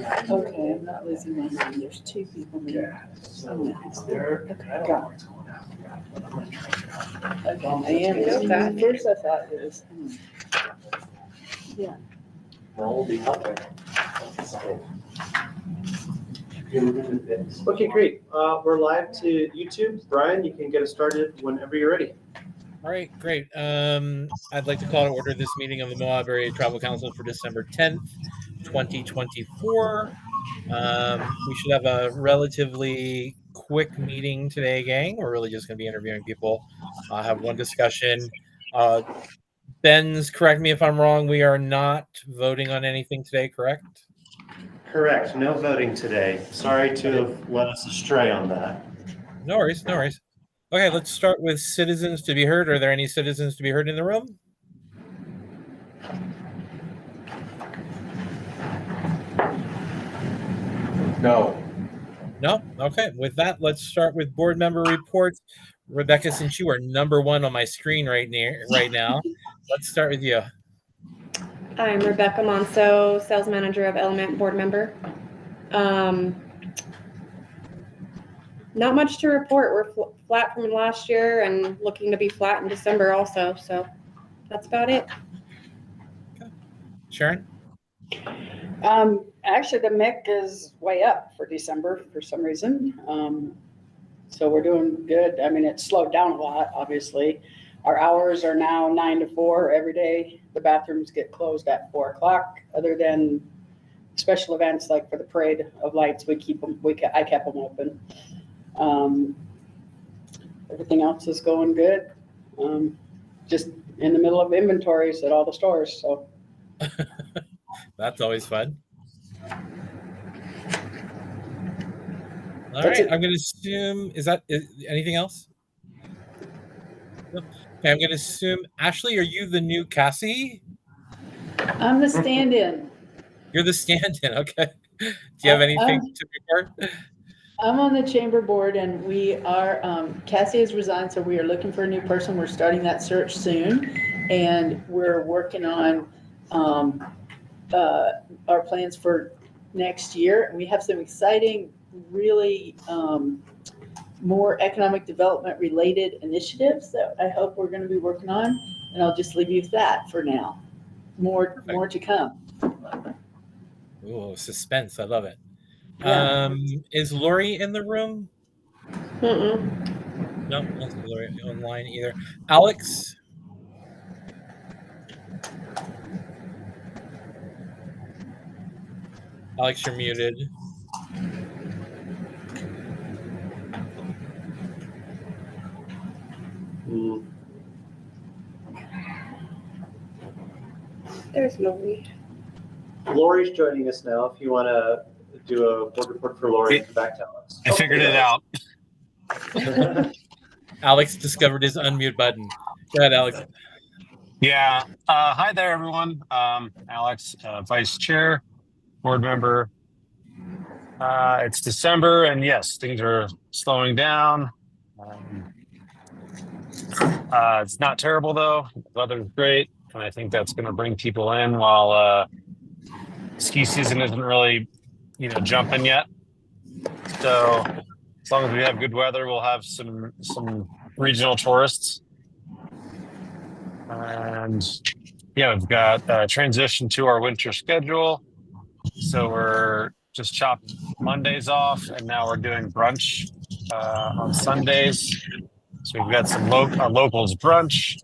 Okay, I'm not losing my mind. There's two people there. Okay, got it. Okay, I am losing my mind. First I thought it was, yeah. We'll be up there. Okay, great. We're live to YouTube. Brian, you can get us started whenever you're ready. All right, great. I'd like to call to order this meeting of the Mohawk Area Tribal Council for December 10th, 2024. We should have a relatively quick meeting today, gang. We're really just going to be interviewing people, have one discussion. Ben's, correct me if I'm wrong, we are not voting on anything today, correct? Correct. No voting today. Sorry to have led us astray on that. No worries, no worries. Okay, let's start with citizens to be heard. Are there any citizens to be heard in the room? No. No? Okay, with that, let's start with board member reports. Rebecca, since you are number one on my screen right now, let's start with you. I'm Rebecca Monso, sales manager of Element, board member. Not much to report. We're flat from last year and looking to be flat in December also. So that's about it. Okay. Sharon? Actually, the MIC is way up for December for some reason. So we're doing good. I mean, it's slowed down a lot, obviously. Our hours are now 9 to 4 every day. The bathrooms get closed at 4 o'clock. Other than special events like for the Parade of Lights, I kept them open. Everything else is going good. Just in the middle of inventories at all the stores. So that's always fun. All That's right, it. I'm going to assume, is anything else? No. Okay, I'm going to assume, Ashley, are you the new Cassie? I'm the stand-in. You're the stand-in, okay. Do you have anything to report? I'm on the chamber board, and we are, Cassie has resigned, so we are looking for a new person. We're starting that search soon, and we're working on our plans for next year. And we have some exciting, really more economic development related initiatives that I hope we're going to be working on. And I'll just leave you with that for now. More to come. Ooh, suspense. I love it. Yeah. Is Lori in the room? Mm-mm. No, I don't see Lori online either. Alex? Alex, you're muted. There's Lori. Lori's joining us now. If you want to do a board report for Lori, come back to Alex. I figured it out. Alex discovered his unmute button. Go ahead, Alex. Yeah. Hi there, everyone. Alex, vice chair, board member. It's December, and yes, things are slowing down. It's not terrible, though. The weather's great, and I think that's going to bring people in while ski season isn't really, jumping yet. So as long as we have good weather, we'll have some regional tourists. And yeah, we've got transition to our winter schedule. So we're just chopped Mondays off, and now we're doing brunch on Sundays. So we've got some locals brunch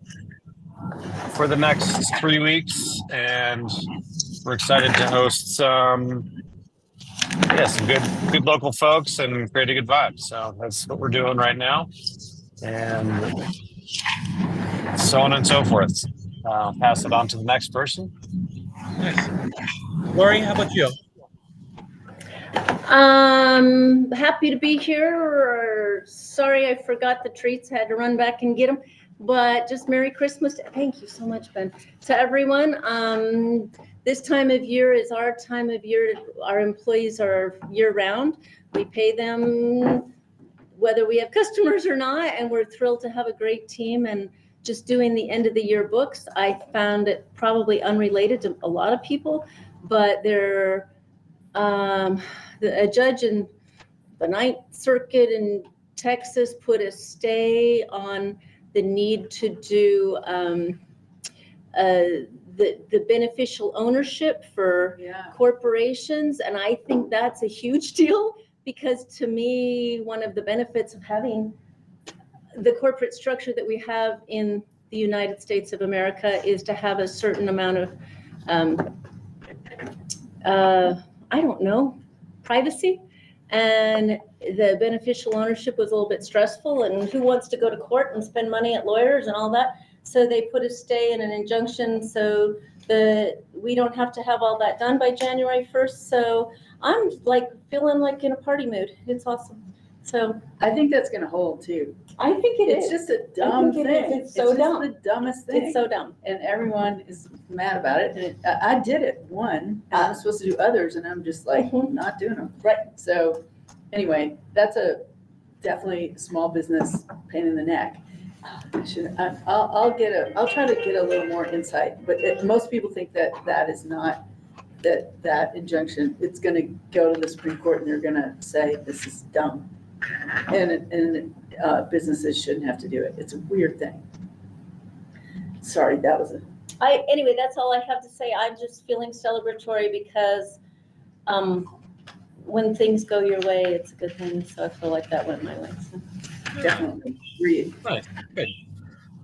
for the next 3 weeks, and we're excited to host some good local folks and create a good vibe. So that's what we're doing right now, and so on and so forth. I'll pass it on to the next person. Nice. Lori, how about you? Happy to be here. Sorry, I forgot the treats. Had to run back and get them. But just Merry Christmas. Thank you so much, Ben. To everyone. This time of year is our time of year. Our employees are year-round. We pay them whether we have customers or not, and we're thrilled to have a great team. And just doing the end of the year books, I found it probably unrelated to a lot of people, but they're A judge in the Ninth Circuit in Texas put a stay on the need to do the beneficial ownership for Yeah. corporations, and I think that's a huge deal, because to me, one of the benefits of having the corporate structure that we have in the United States of America is to have a certain amount of I don't know, privacy. And the beneficial ownership was a little bit stressful, and who wants to go to court and spend money at lawyers and all that? So they put a stay and an injunction so that we don't have to have all that done by January 1st. So I'm like feeling like in a party mood. It's awesome. So I think that's gonna hold too. I think it It's is. just a dumb think it is. thing. It's so dumb. Just the dumbest thing. It's so dumb. And everyone is mad about it. And I did it one, and I'm supposed to do others, and I'm just like, Mhm. not doing them. Right. So anyway, that's a definitely small business pain in the neck. I'll try to get a little more insight, but most people think that is not, that injunction, it's gonna go to the Supreme Court and they're gonna say this is dumb. And businesses shouldn't have to do it. It's a weird thing. Sorry, that was a. Anyway, that's all I have to say. I'm just feeling celebratory because when things go your way, it's a good thing. So I feel like that went my way. So. Definitely read. Nice, good.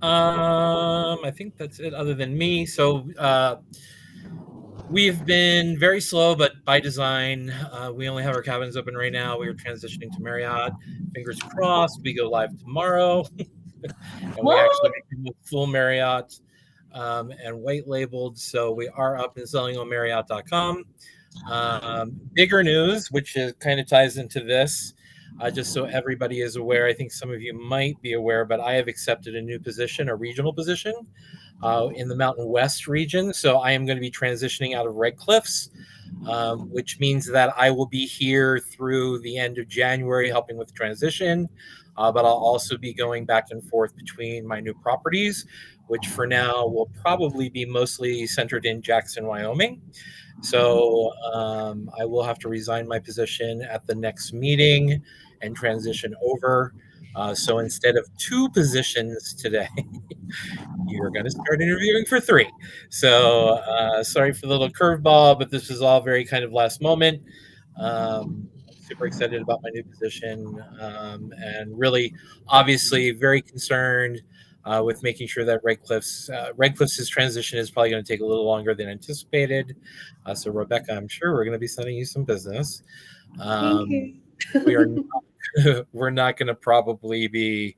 I think that's it other than me. So we've been very slow, but by design. We only have our cabins open right now. We are transitioning to Marriott. Fingers crossed, we go live tomorrow. And we actually become a full Marriott and white labeled. So we are up and selling on Marriott.com. Bigger news, which kind of ties into this. Just so everybody is aware, I think some of you might be aware, but I have accepted a new position, a regional position in the Mountain West region. So I am going to be transitioning out of Red Cliffs, which means that I will be here through the end of January helping with transition. But I'll also be going back and forth between my new properties, which for now will probably be mostly centered in Jackson, Wyoming. So I will have to resign my position at the next meeting and transition over. So instead of 2 positions today, you're going to start interviewing for 3. So sorry for the little curveball, but this is all very kind of last moment. Super excited about my new position and really, obviously, very concerned with making sure that Red Cliffs' transition is probably going to take a little longer than anticipated. So Rebecca, I'm sure we're going to be sending you some business. Thank you. We're not going to probably be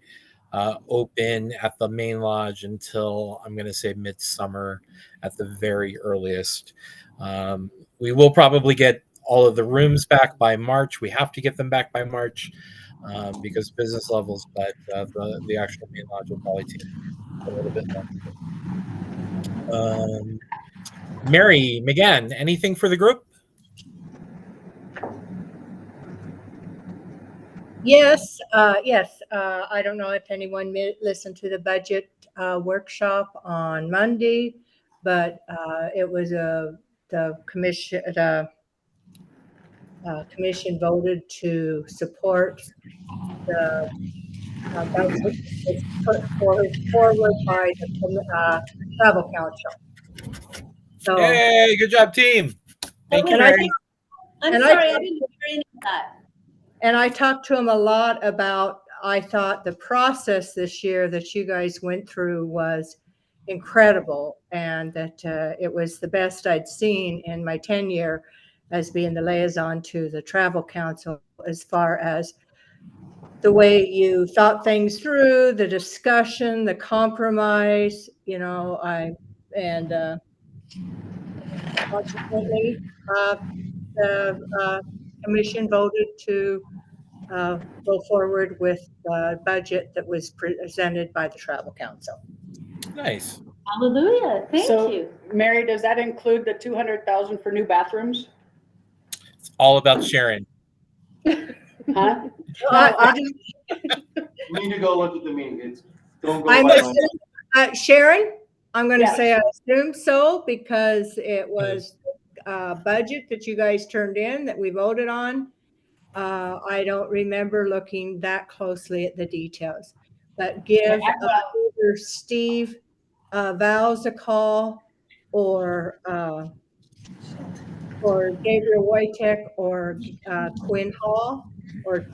open at the main lodge until I'm going to say midsummer at the very earliest. We will probably get all of the rooms back by March. We have to get them back by March because business levels, but the actual main lodge will probably take a little bit longer. Mary McGann, anything for the group? Yes. I don't know if anyone listened to the budget workshop on Monday, but it was the commission voted to support the budget that's put forward by the travel council. So, Hey, good job, team. Thank you, and I Mary. think, I'm And sorry, I- I didn't hear any of that. and I talked to him a lot about, I thought the process this year that you guys went through was incredible, and that it was the best I'd seen in my tenure as being the liaison to the travel council, as far as the way you thought things through, the discussion, the compromise, consequently, the commission voted to go forward with the budget that was presented by the travel council. Nice. Hallelujah. Thank So- you. Mary, does that include the 200,000 for new bathrooms? It's all about Sharon. Huh? You need to go look at the meeting. Don't go I'm by assuming, Sharon, I'm going to Yes. say I assume so, because it was budget that you guys turned in that we voted on. I don't remember looking that closely at the details, but give either Steve Vowles a call or Gabriel Wojtek or Quinn Hall or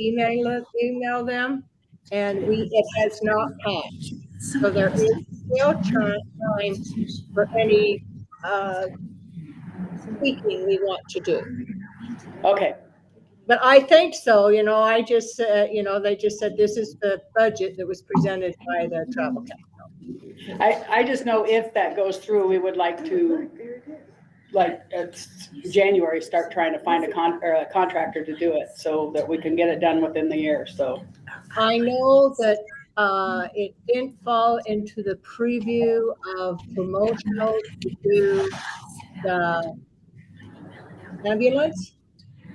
email them, and it has not passed. So there is still time for any tweaking we want to do. Okay, But I think so, I just, they just said this is the budget that was presented by the travel council. I just know if that goes through, we would like to, like, January, start trying to find a contractor to do it so that we can get it done within the year, so. I know that it didn't fall into the preview of promotional to do the ambulance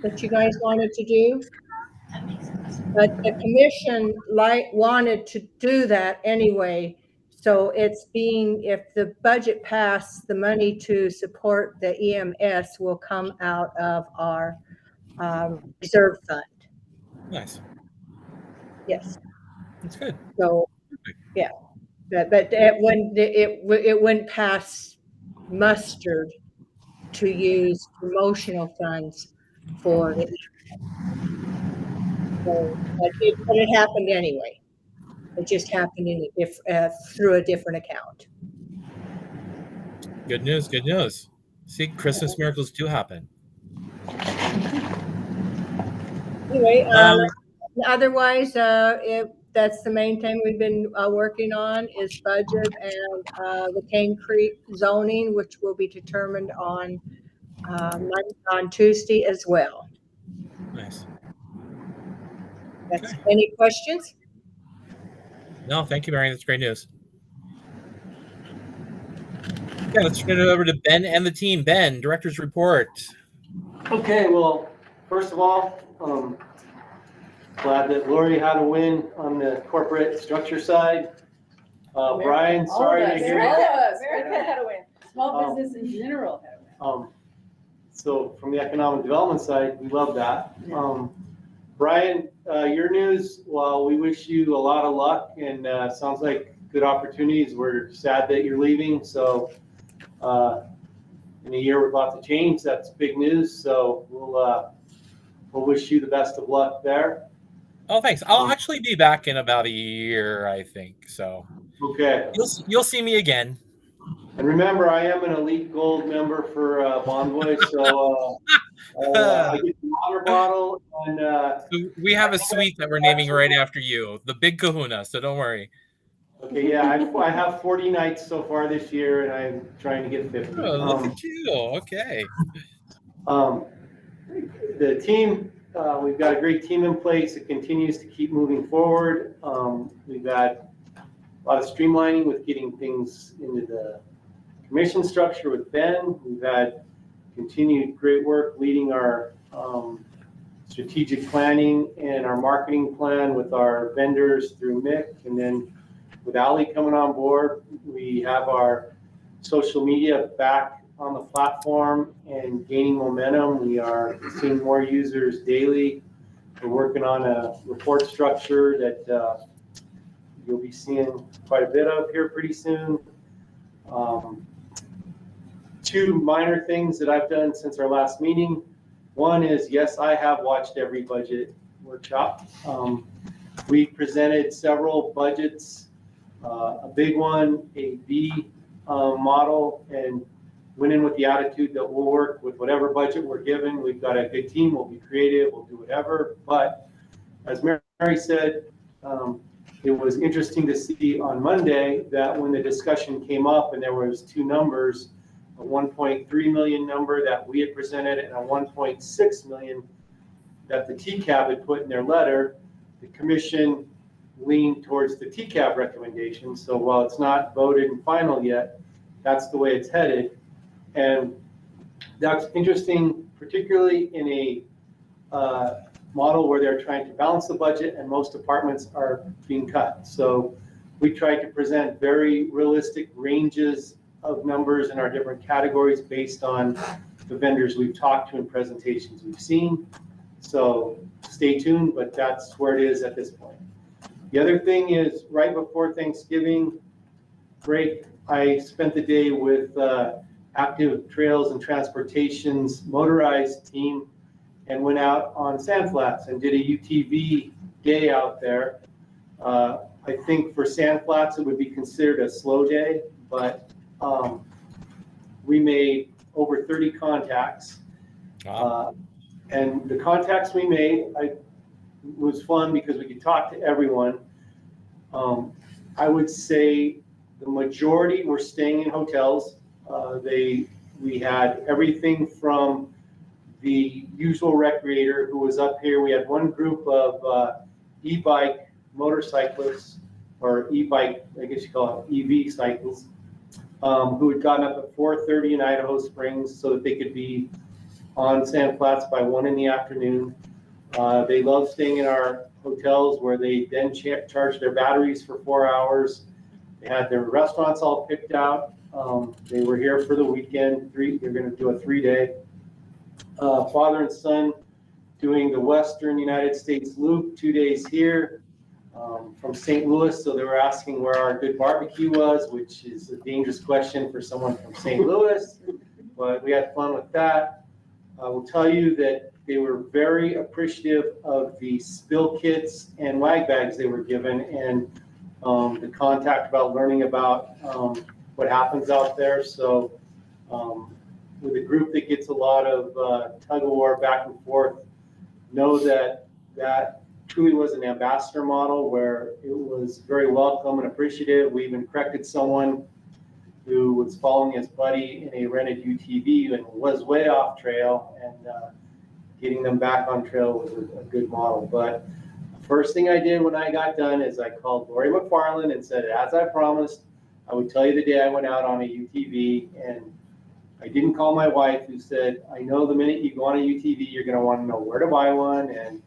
that you guys wanted to do. But the commission wanted to do that anyway. So it's if the budget passed, the money to support the EMS will come out of our reserve fund. Nice. Yes. That's good. So, yeah, but it wouldn't pass muster to use promotional funds for it. So, but it happened anyway. It just happened through a different account. Good news. Good news. See, Christmas miracles do happen. Anyway, otherwise, that's the main thing we've been working on is budget and the Cane Creek zoning, which will be determined on Tuesday as well. Nice. That's any questions? No, thank you, Mary. That's great news. Okay, let's turn it over to Ben and the team. Ben, director's report. Okay, well, first of all, glad that Lori had a win on the corporate structure side. Brian, sorry to hear. America had a win. Small business in general had a win. So from the economic development side, we love that. Brian, your news, well, we wish you a lot of luck and sounds like good opportunities. We're sad that you're leaving. So in a year with lots of change, that's big news. So we'll wish you the best of luck there. Oh, thanks. I'll actually be back in about a year, I think. So okay, you'll see me again. And remember, I am an elite gold member for Bonvoy, so I get the water bottle. And so we have a suite that we're naming right after you, the Big Kahuna. So don't worry. Okay, yeah, I have 40 nights so far this year, and I'm trying to get 50. Oh, look at you. Okay. The team, we've got a great team in place. It continues to keep moving forward. We've got a lot of streamlining with getting things into the commission structure with Ben. We've had continued great work leading our strategic planning and our marketing plan with our vendors through Mick. And then with Ali coming on board, we have our social media back on the platform and gaining momentum. We are seeing more users daily. We're working on a report structure that you'll be seeing quite a bit of here pretty soon. Two minor things that I've done since our last meeting. One is, yes, I have watched every budget workshop. We presented several budgets, a big one, a B model, and went in with the attitude that we'll work with whatever budget we're given. We've got a good team, we'll be creative, we'll do whatever. But as Mary said, it was interesting to see on Monday that when the discussion came up and there was two numbers, a 1.3 million number that we had presented and a 1.6 million that the TCAB had put in their letter, the commission leaned towards the TCAB recommendation. So while it's not voted and final yet, that's the way it's headed. And that's interesting, particularly in a model where they're trying to balance the budget and most departments are being cut. So we tried to present very realistic ranges of numbers in our different categories based on the vendors we've talked to and presentations we've seen. So stay tuned, but that's where it is at this point. The other thing is right before Thanksgiving break, I spent the day with Active Trails and Transportation's motorized team and went out on Sand Flats and did a UTV day out there. I think for Sand Flats, it would be considered a slow day, but we made over 30 contacts. And the contacts we made, was fun because we could talk to everyone. I would say the majority were staying in hotels. We had everything from the usual recreator who was up here. We had one group of e-bike motorcyclists, or e-bike, I guess you call it EV cycles, who had gotten up at 4:30 in Idaho Springs so that they could be on Sand Flats by 1 in the afternoon. They love staying in our hotels where they then charge their batteries for 4 hours. They had their restaurants all picked out. They were here for the weekend. They're going to do a 3-day. Father and son doing the Western United States loop, 2 days here from St. Louis. So they were asking where our good barbecue was, which is a dangerous question for someone from St. Louis, but we had fun with that. I will tell you that they were very appreciative of the spill kits and wag bags they were given, and the contact about learning about what happens out there. So with a group that gets a lot of tug of war back and forth, know that that truly was an ambassador model where it was very welcome and appreciative. We even corrected someone who was following his buddy in a rented UTV and was way off trail, and getting them back on trail was a good model. But the first thing I did when I got done is I called Lori McFarland and said, as I promised, I would tell you the day I went out on a UTV. And I didn't call my wife, who said, I know the minute you go on a UTV, you're going to want to know where to buy one. And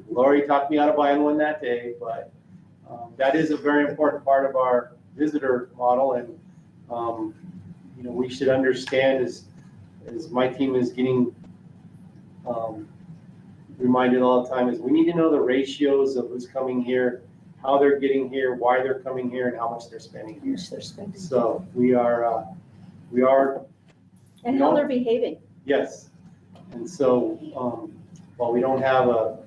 Lori talked me out of buying one that day. But that is a very important part of our visitor model. And we should understand, as my team is getting reminded all the time, is we need to know the ratios of who's coming here, how they're getting here, why they're coming here, and how much they're spending here. So we are. And how they're behaving. Yes. And so while we don't have a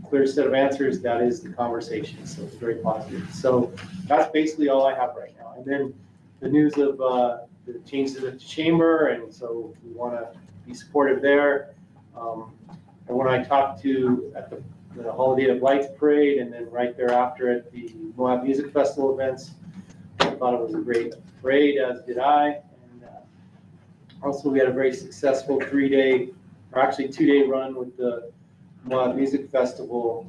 clear set of answers, that is the conversation. So it's very positive. So that's basically all I have right now. And then the news of the changes at the chamber, and so we want to be supportive there. And when I talked to at the Holiday of Lights Parade, and then right thereafter at the Moab Music Festival events, I thought it was a great parade, as did I. And also we had a very successful 3-day, or actually 2-day run with the Moab Music Festival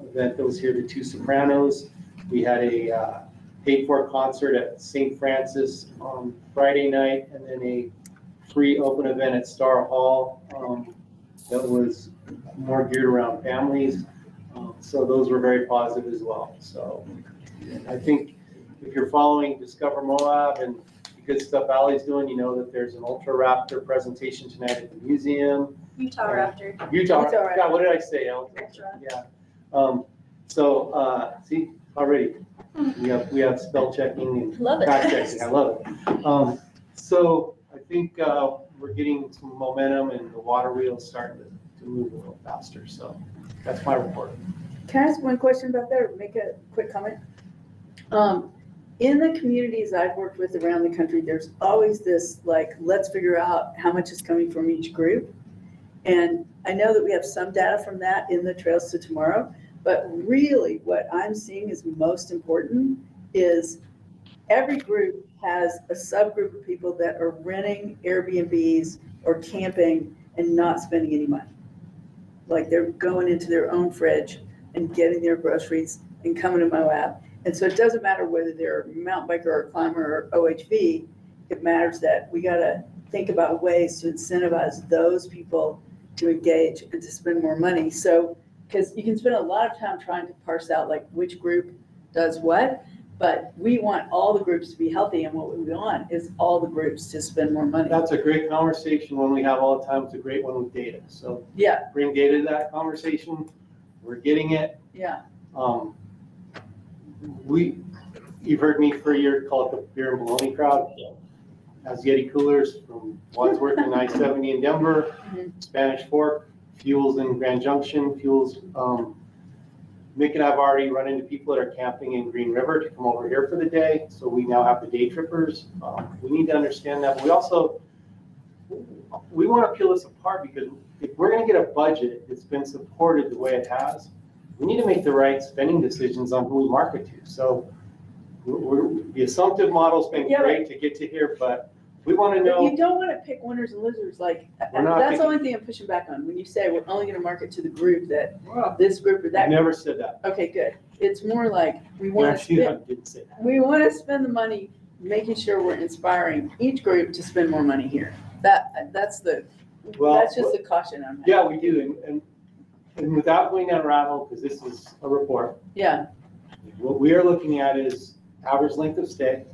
event that was here, the Two Sopranos. We had a paid-for concert at St. Francis on Friday night, and then a free open event at Star Hall that was more geared around families. So those were very positive as well. So I think if you're following Discover Moab and the good stuff Allie's doing, you know that there's an Ultra Raptor presentation tonight at the museum. Utah Raptor. Utah Raptor. God, what did I say, Ellie? Yeah. See, already we have spell checking and Love it. fact checking. I love it. So I think we're getting some momentum, and the water wheel is starting to move a little faster. So that's my report. Can I ask one question about that, or make a quick comment? In the communities I've worked with around the country, there's always this, like, let's figure out how much is coming from each group. And I know that we have some data from that in the Trails to Tomorrow, but really what I'm seeing is most important is every group has a subgroup of people that are renting Airbnbs or camping and not spending any money. Like, they're going into their own fridge and getting their groceries and coming to Moab. And so it doesn't matter whether they're a mountain biker or a climber or OHV, it matters that we gotta think about ways to incentivize those people to engage and to spend more money. So, because you can spend a lot of time trying to parse out like which group does what, But we want all the groups to be healthy, and what we want is all the groups to spend more money. That's a great conversation when we have all the time. It's a great one with data. So Yeah, bring data to that conversation. We're getting it. yeah, You've heard me for a year call it the beer and bologna crowd. Has Yeti coolers from Wadsworth and I-70 in Denver, Spanish Fork, fuels in Grand Junction, fuels. Mick and I have already run into people that are camping in Green River to come over here for the day. So we now have the day trippers. We need to understand that. But we want to peel this apart, because if we're going to get a budget that's been supported the way it has, we need to make the right spending decisions on who we market to. So the assumptive model's been Yeah, great to get to here, but we want to but know. you don't want to pick winners and losers, like, We're not that's the picking- only thing I'm pushing back on. When you say we're only gonna market to the group that, Well, this group or I that, never said that. okay, good. It's more like, we want to Actually, I spend, didn't say that. we want to spend the money, making sure we're inspiring each group to spend more money here. That's just the caution I'm having. Yeah, we do. And without going down rabbit hole, because this is a report, Yeah, what we are looking at is average length of stay.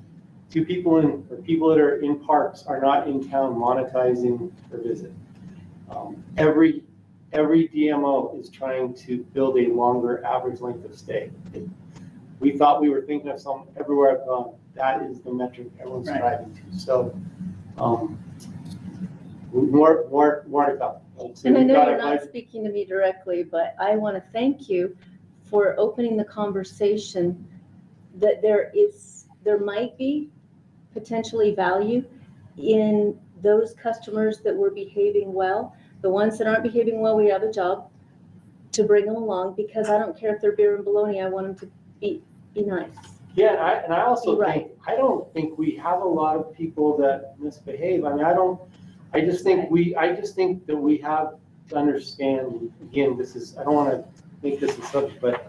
People that are in parks are not in town monetizing their visit. Every DMO is trying to build a longer average length of stay. We thought we were thinking of some everywhere I've gone. That is the metric everyone's Right. striving to. So, more to come. So And I we've know got you're a not budget- speaking to me directly, but I want to thank you for opening the conversation that there might be potentially value in those customers that were behaving well. The ones that aren't behaving well, we have a job to bring them along, because I don't care if they're beer and bologna, I want them to be nice. Yeah, and I also You're think, I don't think we have a lot of people that misbehave. I mean, I just think that we have to understand, again, I don't want to make this a subject, but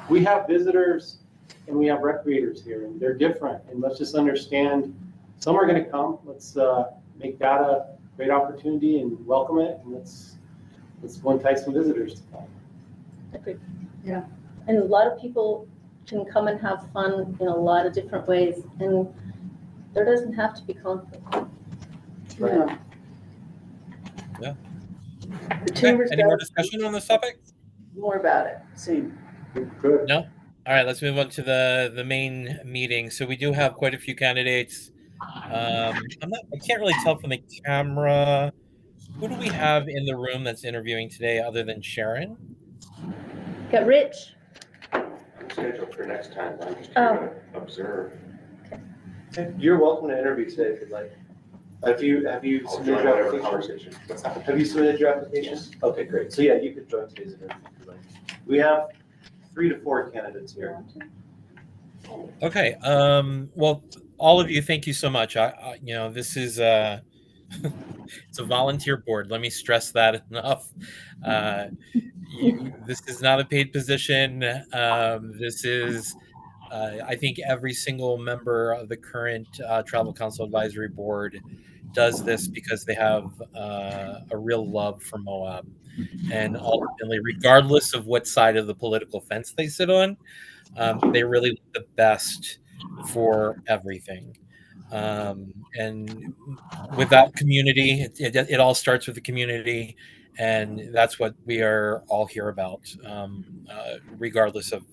we have visitors and we have recreators here, and they're different, and let's just understand, some are gonna come, let's make that a great opportunity and welcome it, and let's entice some visitors to come. Agreed. Yeah. And a lot of people can come and have fun in a lot of different ways, and there doesn't have to be conflict. yeah. Yeah. The Okay, chamber's any more got discussion on this topic? more about it soon. Good. No? All right, let's move on to the main meeting. So we do have quite a few candidates. I can't really tell from the camera. Who do we have in the room that's interviewing today other than Sharon? Got Rich. Scheduled for next time, I'm just Oh. here to observe. You're welcome to interview today if you'd like. Have you I'll submitted join your whatever application? conversation. What's that? Have you submitted your application? Okay, great. So yeah, you could join today's interview if you'd like. We have 3 to 4 candidates here. Okay. Well, all of you, thank you so much. This is it's a volunteer board. Let me stress that enough. This is not a paid position. This is, I think, every single member of the current Travel Council Advisory Board does this because they have a real love for Moab, and ultimately, regardless of what side of the political fence they sit on, they really want the best for everything. And without community, it all starts with the community, and that's what we are all here about, regardless of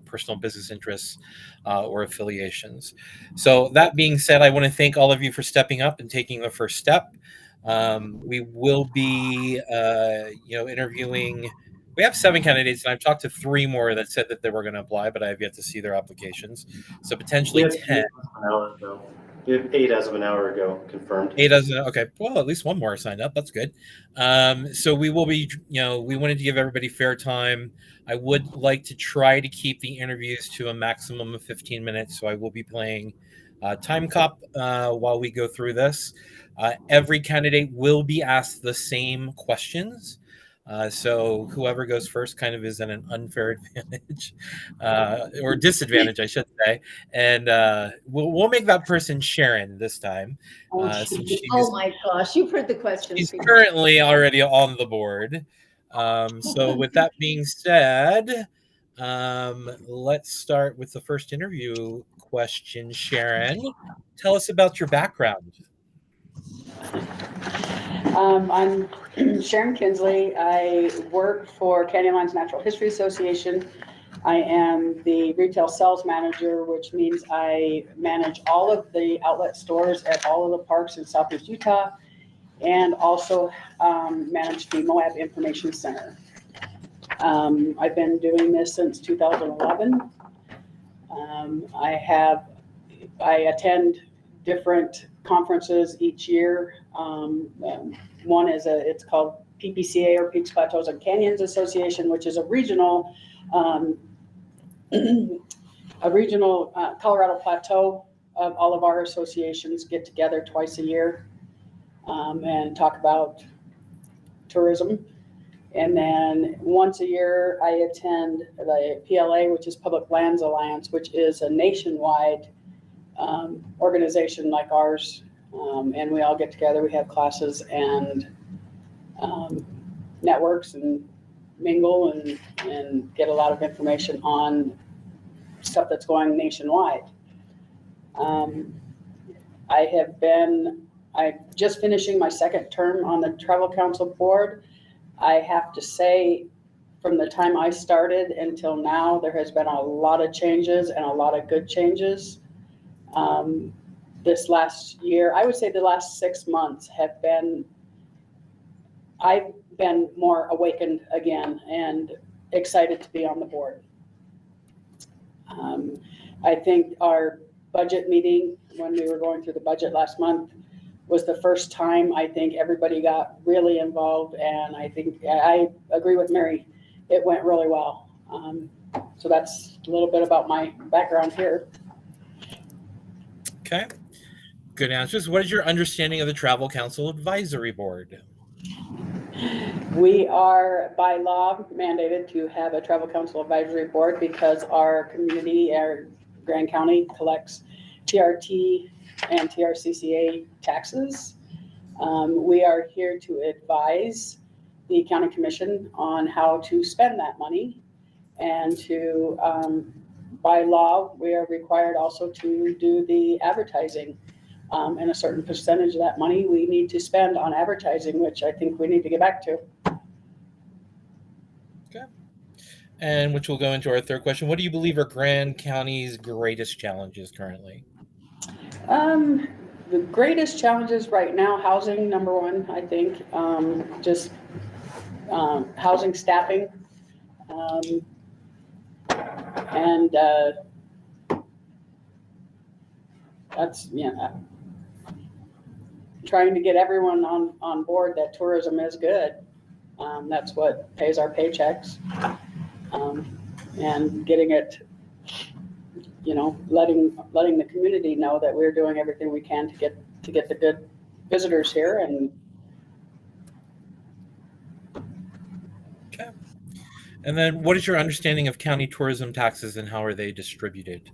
personal business interests or affiliations. So that being said, I want to thank all of you for stepping up and taking the first step. We will be interviewing. We have 7 candidates, and I've talked to 3 more that said that they were going to apply, but I have yet to see their applications. So potentially 10. We have 8 as of an hour ago confirmed. 8 as okay. Well, at least 1 more signed up. That's good. So we will be, we wanted to give everybody fair time. I would like to try to keep the interviews to a maximum of 15 minutes. So I will be playing Time Cop while we go through this. Every candidate will be asked the same questions. So whoever goes first kind of is at an unfair advantage or disadvantage, I should say. And we'll make that person Sharon this time. Oh my gosh, you've heard the question. She's currently already on the board. So with that being said, Let's start with the first interview question. Sharon, tell us about your background. I'm Sharon Kinsley. I work for Canyonlands Natural History Association. I am the retail sales manager, which means I manage all of the outlet stores at all of the parks in Southeast Utah, and also manage the Moab Information Center. I've been doing this since 2011. I attend different conferences each year. One is it's called PPCA, or Peaks, Plateaus, and Canyons Association, which is a regional Colorado Plateau of all of our associations get together twice a year and talk about tourism. And then once a year, I attend the PLA, which is Public Lands Alliance, which is a nationwide organization like ours. And we all get together, we have classes and networks and mingle and get a lot of information on stuff that's going nationwide. I'm just finishing my second term on the Travel Council Board. I have to say, from the time I started until now, there has been a lot of changes and a lot of good changes. This last year, I would say the last 6 months I've been more awakened again and excited to be on the board. I think our budget meeting, when we were going through the budget last month, was the first time I think everybody got really involved, and I think I agree with Mary, it went really well. So that's a little bit about my background here. Okay, good answers. What is your understanding of the Travel Council Advisory Board? We are by law mandated to have a Travel Council Advisory Board because our community, our Grand County, collects TRT and TRCCA taxes. We are here to advise the county commission on how to spend that money, and to, by law, we are required also to do the advertising. And a certain percentage of that money we need to spend on advertising, which I think we need to get back to. Okay. And which will go into our third question. What do you believe are Grand County's greatest challenges currently? The greatest challenges right now, housing, number one, I think, just housing staffing. And that's, trying to get everyone on board that tourism is good. That's what pays our paychecks. And getting it, letting the community know that we're doing everything we can to get the good visitors here. And okay. And then what is your understanding of county tourism taxes and how are they distributed?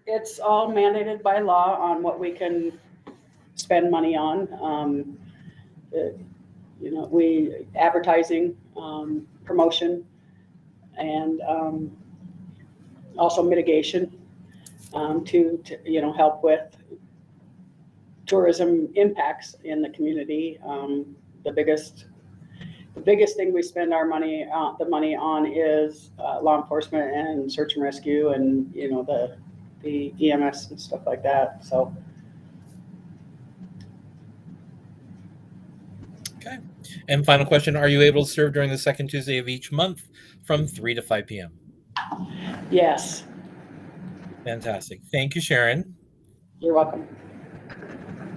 It's all mandated by law on what we can spend money on. We advertising, promotion, and also mitigation to help with tourism impacts in the community. The biggest thing we spend our money, the money on, is law enforcement and search and rescue, and the EMS and stuff like that. So. Okay. And final question: are you able to serve during the second Tuesday of each month from 3 to 5 p.m.? Yes. Fantastic. Thank you, Sharon. You're welcome.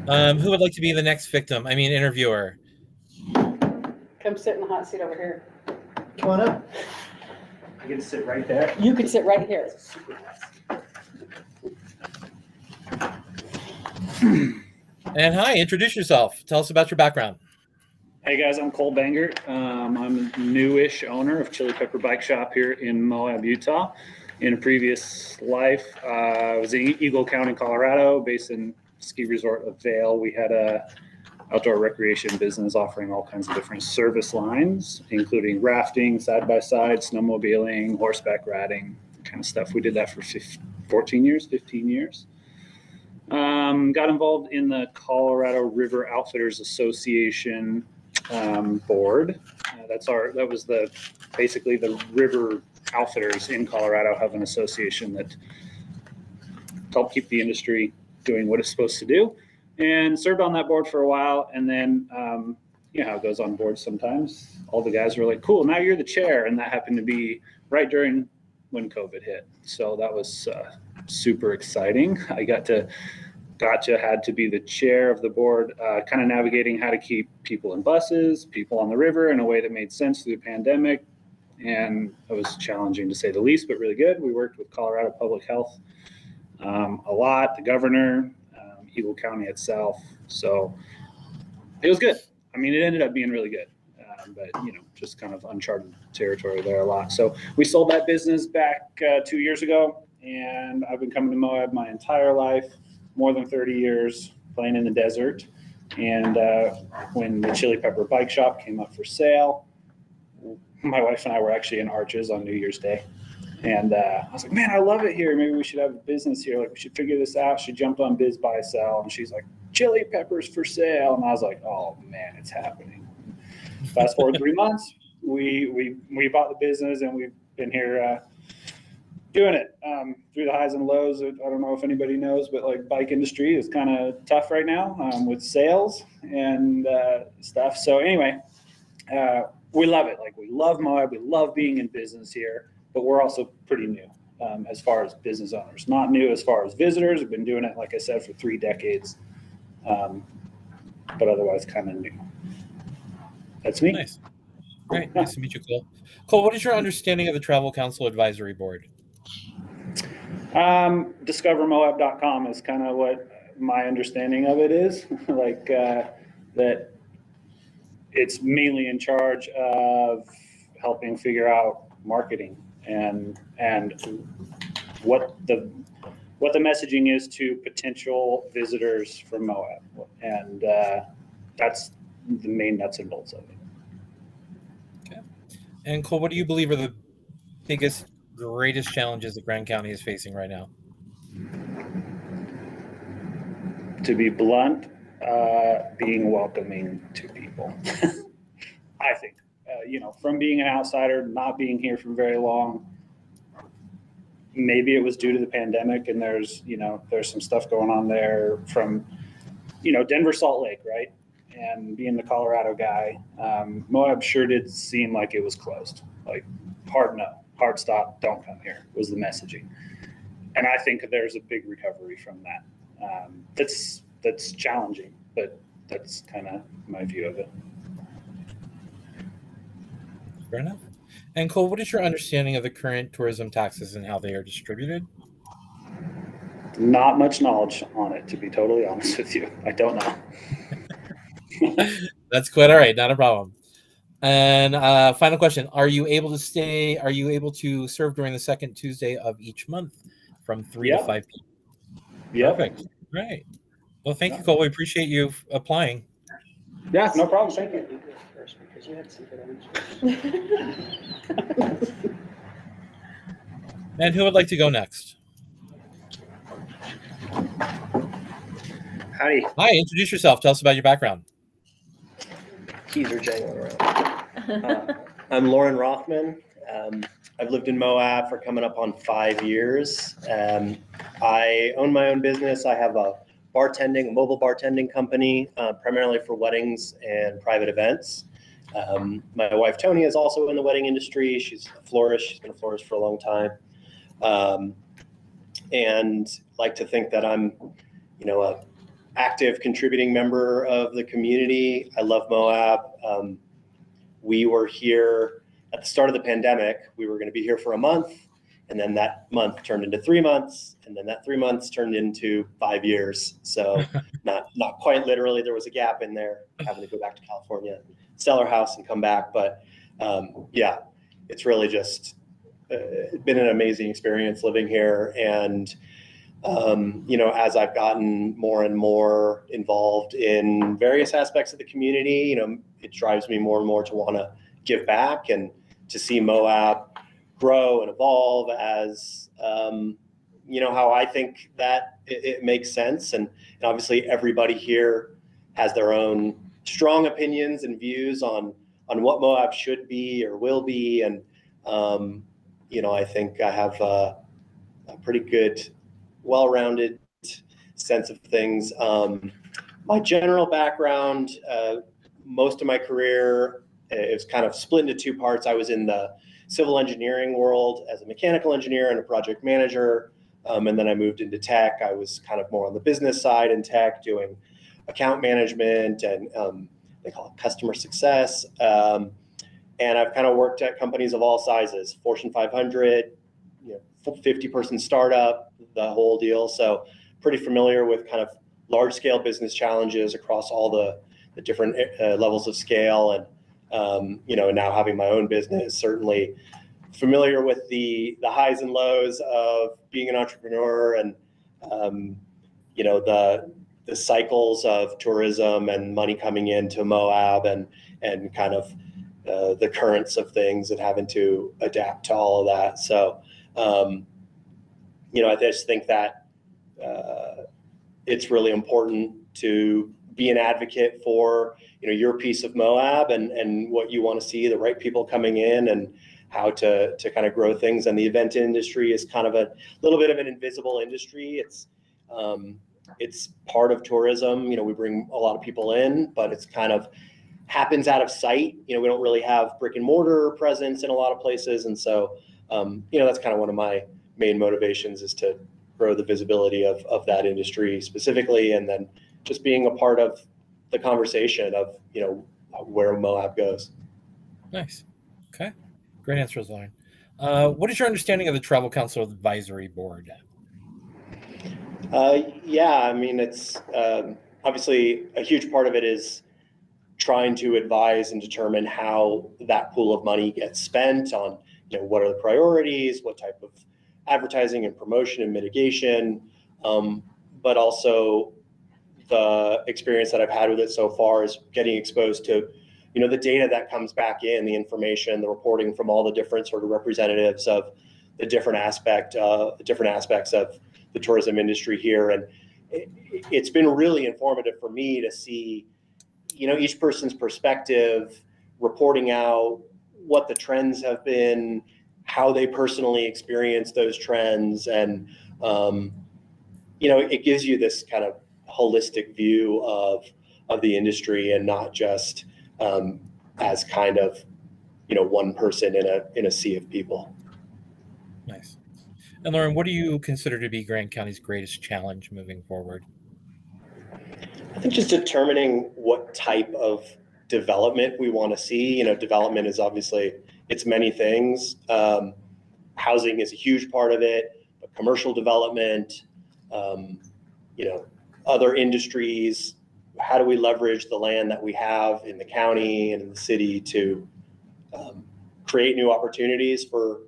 Who would like to be the next interviewer? Come sit in the hot seat over here. Come on up. I get to sit right there. You can sit right here. And hi, introduce yourself. Tell us about your background. Hey guys, I'm Cole Banger. I'm a newish owner of Chili Pepper Bike Shop here in Moab, Utah. In a previous life, I was in Eagle County, Colorado, based in ski resort of Vail. We had a outdoor recreation business offering all kinds of different service lines, including rafting, side-by-side, snowmobiling, horseback riding, kind of stuff. We did that for 15 years. Got involved in the Colorado River Outfitters Association board. That was basically the river outfitters in Colorado have an association that help keep the industry doing what it's supposed to do, and served on that board for a while. And then, you know how it goes on boards sometimes. All the guys were like, cool, now you're the chair. And that happened to be right during when COVID hit. So that was super exciting. I had to be the chair of the board, kind of navigating how to keep people in buses, people on the river in a way that made sense through the pandemic. And it was challenging to say the least, but really good. We worked with Colorado Public Health a lot, the governor, Eagle County itself. So it was good. I mean, it ended up being really good, but just kind of uncharted territory there a lot. So we sold that business back 2 years ago, and I've been coming to Moab my entire life, more than 30 years, playing in the desert. And when the Chili Pepper Bike Shop came up for sale, my wife and I were actually in Arches on New Year's Day. And I was like, man, I love it here. Maybe we should have a business here. Like, we should figure this out. She jumped on Biz Buy Sell, and she's like, Chili Peppers for sale. And I was like, oh man, it's happening. Fast forward 3 months, we bought the business, and we've been here doing it through the highs and lows. I don't know if anybody knows, but like bike industry is kind of tough right now with sales and stuff. So anyway, we love it. Like, we love Moab. We love being in business here, but we're also pretty new as far as business owners. Not new as far as visitors. We've been doing it, like I said, for 3 decades, but otherwise kind of new. That's me. Nice. Great. Nice to meet you, Cole. Cole, what is your understanding of the Travel Council Advisory Board? DiscoverMoab.com is kind of what my understanding of it is. Like that it's mainly in charge of helping figure out marketing and what the messaging is to potential visitors from Moab. And that's the main nuts and bolts of it. Okay. And Cole, what do you believe are the biggest, greatest challenges that Grand County is facing right now? To be blunt, being welcoming to people. I think, from being an outsider, not being here for very long, maybe it was due to the pandemic, and there's some stuff going on there from, Denver, Salt Lake, right? And being the Colorado guy, Moab sure did seem like it was closed. Like, hard no, hard stop, don't come here was the messaging. And I think there's a big recovery from that. That's challenging, but that's kind of my view of it. Fair enough. And Cole, what is your understanding of the current tourism taxes and how they are distributed? Not much knowledge on it, to be totally honest with you. I don't know. That's quite all right. Not a problem. And final question. Are you able to serve during the second Tuesday of each month from 3 to 5 p.m.? Yeah. Perfect. Great. Well, thank you, Cole. We appreciate you applying. Yeah, no problem. Thank you. Because you had some good answers. And who would like to go next? Howdy. Hi, introduce yourself. Tell us about your background. Keys are jangling around. I'm Lauren Rothman. I've lived in Moab for coming up on 5 years. I own my own business. I have a mobile bartending company, primarily for weddings and private events. My wife, Tony, is also in the wedding industry. She's a florist. She's been a florist for a long time. And like to think that I'm, a active contributing member of the community. I love Moab. We were here at the start of the pandemic. We were going to be here for a month, and then that month turned into 3 months, and then that 3 months turned into 5 years. So not quite literally. There was a gap in there, having to go back to California, sell our house, and come back. But yeah, it's really just been an amazing experience living here. And As I've gotten more and more involved in various aspects of the community, it drives me more and more to want to give back and to see Moab grow and evolve as, how I think that it makes sense. And obviously everybody here has their own strong opinions and views on what Moab should be or will be. And, I think I have a pretty good, well-rounded sense of things. My general background, most of my career, it was kind of split into two parts. I was in the civil engineering world as a mechanical engineer and a project manager. And then I moved into tech. I was kind of more on the business side in tech, doing account management and they call it customer success. And I've kind of worked at companies of all sizes, Fortune 500, 50-person startup, the whole deal. So pretty familiar with kind of large scale business challenges across all the different levels of scale. And, now having my own business, certainly familiar with the highs and lows of being an entrepreneur and, the cycles of tourism and money coming into Moab and kind of the currents of things and having to adapt to all of that. So, I just think that it's really important to be an advocate for, your piece of Moab and what you want to see, the right people coming in and how to kind of grow things. And the event industry is kind of a little bit of an invisible industry. It's part of tourism. We bring a lot of people in, but it's kind of happens out of sight. We don't really have brick and mortar presence in a lot of places. And so, that's kind of one of my main motivations is to grow the visibility of that industry specifically. And then just being a part of the conversation of, where Moab goes. Nice. Okay. Great answer, Lauren. What is your understanding of the Travel Council Advisory Board? It's obviously a huge part of it is trying to advise and determine how that pool of money gets spent on, what are the priorities, what type of advertising and promotion and mitigation, but also the experience that I've had with it so far is getting exposed to, the data that comes back in, the information, the reporting from all the different sort of representatives of the different aspects of the tourism industry here. And it's been really informative for me to see, each person's perspective, reporting out what the trends have been, how they personally experience those trends. And, it gives you this kind of holistic view of the industry and not just as kind of, one person in a sea of people. Nice. And Lauren, what do you consider to be Grant County's greatest challenge moving forward? I think just determining what type of development we want to see. Development is obviously, it's many things. Housing is a huge part of it, but commercial development, other industries, how do we leverage the land that we have in the county and in the city to create new opportunities for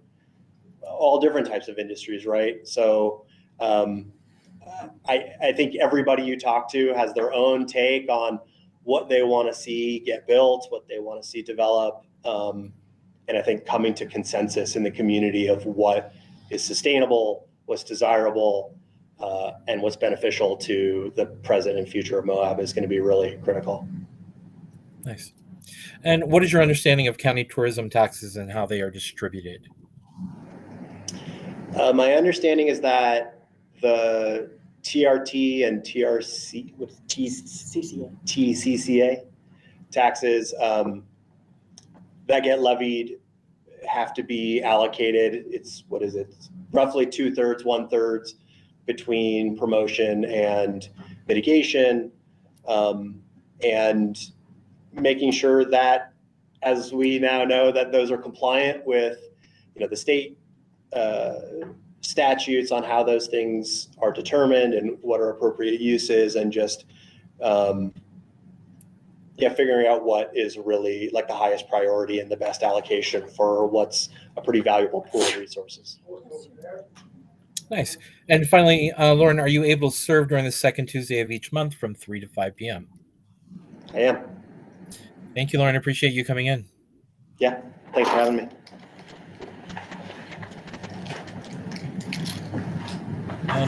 all different types of industries, right? So I think everybody you talk to has their own take on what they want to see get built, what they want to see develop. And I think coming to consensus in the community of what is sustainable, what's desirable, and what's beneficial to the present and future of Moab is going to be really critical. Nice. And what is your understanding of county tourism taxes and how they are distributed? My understanding is that the TRT and TCCA taxes that get levied have to be allocated. It's roughly 2/3, 1/3 between promotion and mitigation, and making sure that, as we now know, that those are compliant with, the state statutes on how those things are determined and what are appropriate uses, and just figuring out what is really like the highest priority and the best allocation for what's a pretty valuable pool of resources. Nice. And finally, Lauren, are you able to serve during the second Tuesday of each month from 3 to 5 p.m.? I am. Thank you, Lauren. Appreciate you coming in. Yeah, thanks for having me.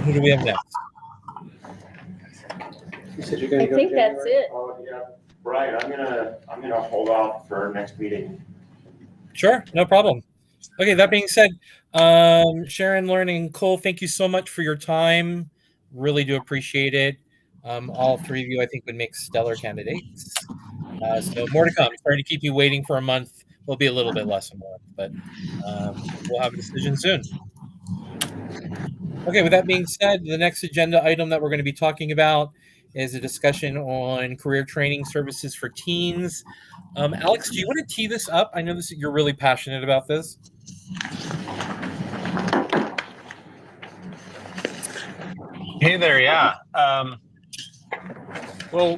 Who do we have next? You said you're I gonna go think that's January? it. Oh, yeah, Brian, I'm gonna hold off for next meeting. Sure, no problem. Okay, that being said, Sharon, Lauren, and Cole, thank you so much for your time. Really do appreciate it. All three of you, I think, would make stellar candidates. So more to come. Sorry to keep you waiting for a month. Will be a little bit less than a month, but we'll have a decision soon. Okay, with that being said, the next agenda item that we're going to be talking about is a discussion on career training services for teens. Alex, do you want to tee this up? I know you're really passionate about this. Hey there, yeah. Well,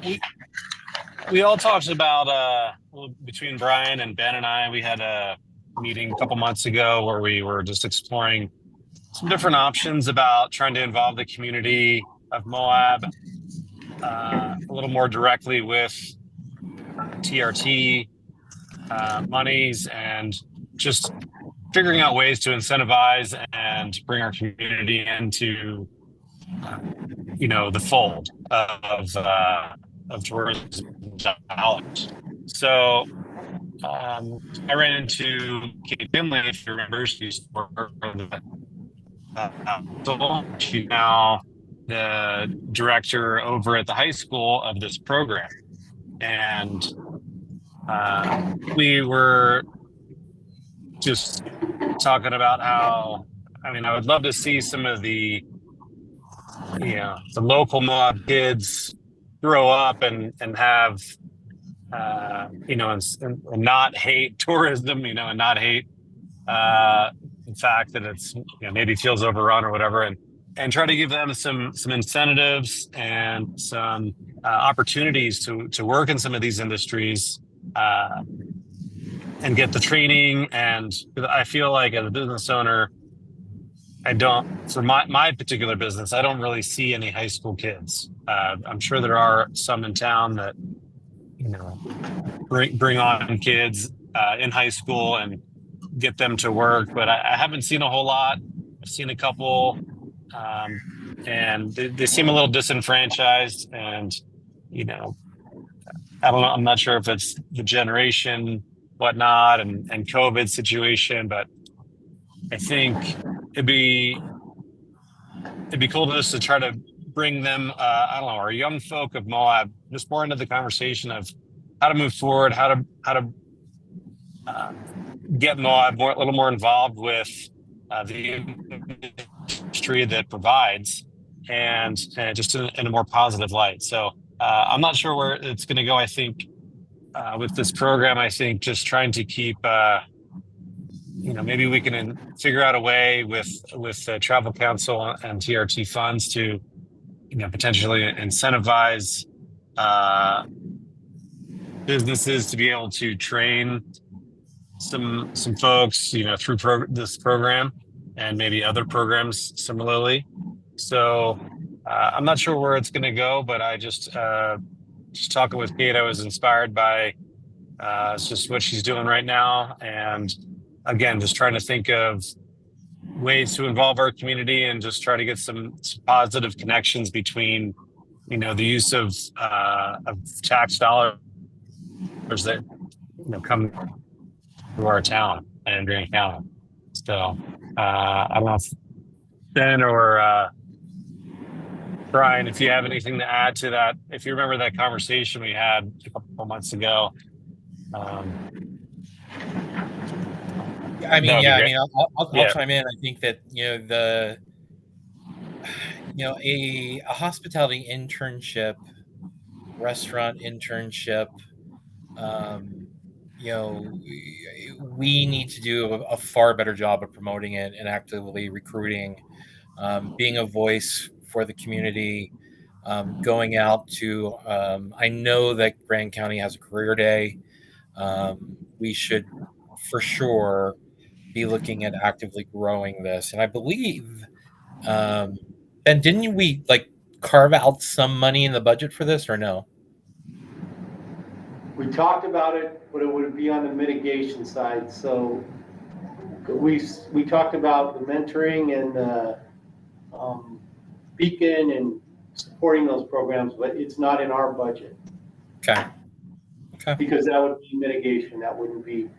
we all talked about between Brian and Ben and I, we had a meeting a couple months ago where we were just exploring some different options about trying to involve the community of Moab a little more directly with TRT monies, and just figuring out ways to incentivize and bring our community into the fold of tourism dollars. So I ran into Kate Finley, if you remember. She's she's now the director over at the high school of this program, and we were just talking about how, I would love to see some of the local Moab kids grow up and have and not hate tourism, and not hate the fact that it's maybe feels overrun or whatever, and try to give them some incentives and some opportunities to work in some of these industries and get the training. And I feel like as a business owner, for my particular business, I don't really see any high school kids. I'm sure there are some in town that bring on kids in high school and get them to work, but I haven't seen a whole lot. I've seen a couple, and they seem a little disenfranchised, and I don't know, I'm not sure if it's the generation, whatnot, and COVID situation, but I think it'd be cool just to try to bring them, our young folk of Moab, just more into the conversation of how to move forward, how to get Moab a little more involved with the industry that provides, and just in a more positive light. So I'm not sure where it's going to go. I think with this program, I think just trying to keep, maybe we can figure out a way with the Travel Council and TRT funds to, potentially incentivize businesses to be able to train some folks, through this program and maybe other programs similarly. So I'm not sure where it's going to go, but I just talking with Kate, I was inspired by just what she's doing right now. And again, just trying to think of ways to involve our community and just try to get some positive connections between, the use of tax dollars that, come to our town and Grand County. So I don't know if Ben or Brian, if you have anything to add to that, if you remember that conversation we had a couple months ago. I'll chime in. I think that a hospitality internship, restaurant internship, we need to do a far better job of promoting it and actively recruiting, being a voice for the community, going out to, I know that Grand County has a career day. We should for sure be looking at actively growing this. And I believe And didn't we like carve out some money in the budget for this or no? We talked about it, but it would be on the mitigation side, so we talked about the mentoring and the Beacon and supporting those programs, but it's not in our budget. Okay. Okay. Because that would be mitigation, that wouldn't be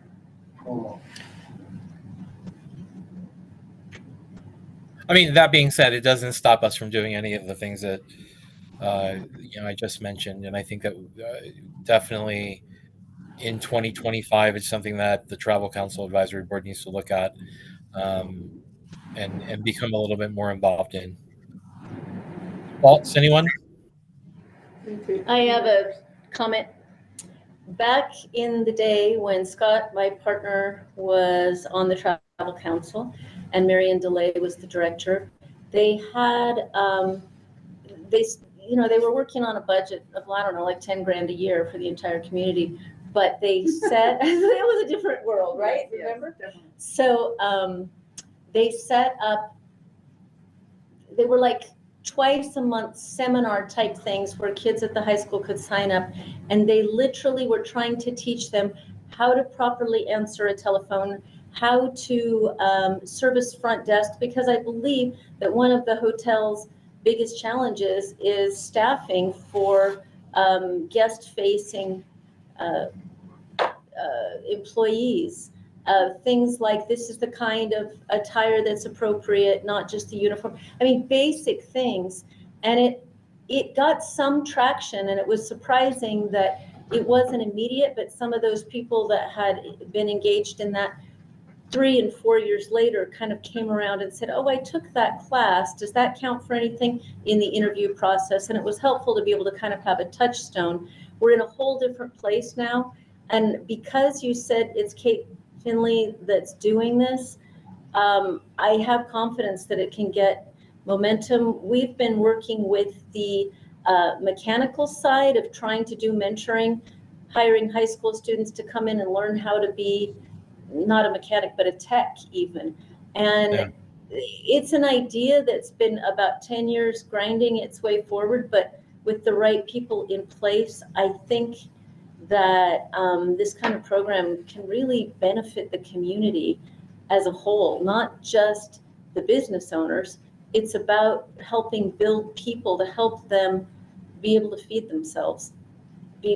promo. I mean, that being said, it doesn't stop us from doing any of the things that I just mentioned, and I think that definitely in 2025, it's something that the Travel Council Advisory Board needs to look at and become a little bit more involved in. Thoughts, anyone? I have a comment. Back in the day when Scott, my partner, was on the Travel Council and Marion DeLay was the director, they had, they were working on a budget of, I don't know, like 10 grand a year for the entire community. But they said, it was a different world, right? Yes, Remember? definitely. So they set up, they were like twice a month seminar type things where kids at the high school could sign up. And they literally were trying to teach them how to properly answer a telephone, how to service front desk, because I believe that one of the hotel's biggest challenges is staffing for guest-facing employees. Things like this is the kind of attire that's appropriate, not just the uniform. I mean, basic things. And it got some traction, and it was surprising that it wasn't immediate, but some of those people that had been engaged in that 3 and 4 years later kind of came around and said, oh, I took that class. Does that count for anything in the interview process? And it was helpful to be able to kind of have a touchstone. We're in a whole different place now. And because you said it's Kate Finley that's doing this, I have confidence that it can get momentum. We've been working with the mechanical side of trying to do mentoring, hiring high school students to come in and learn how to be not a mechanic, but a tech even. And it's an idea that's been about 10 years grinding its way forward, but with the right people in place, I think that this kind of program can really benefit the community as a whole, not just the business owners. It's about helping build people to help them be able to feed themselves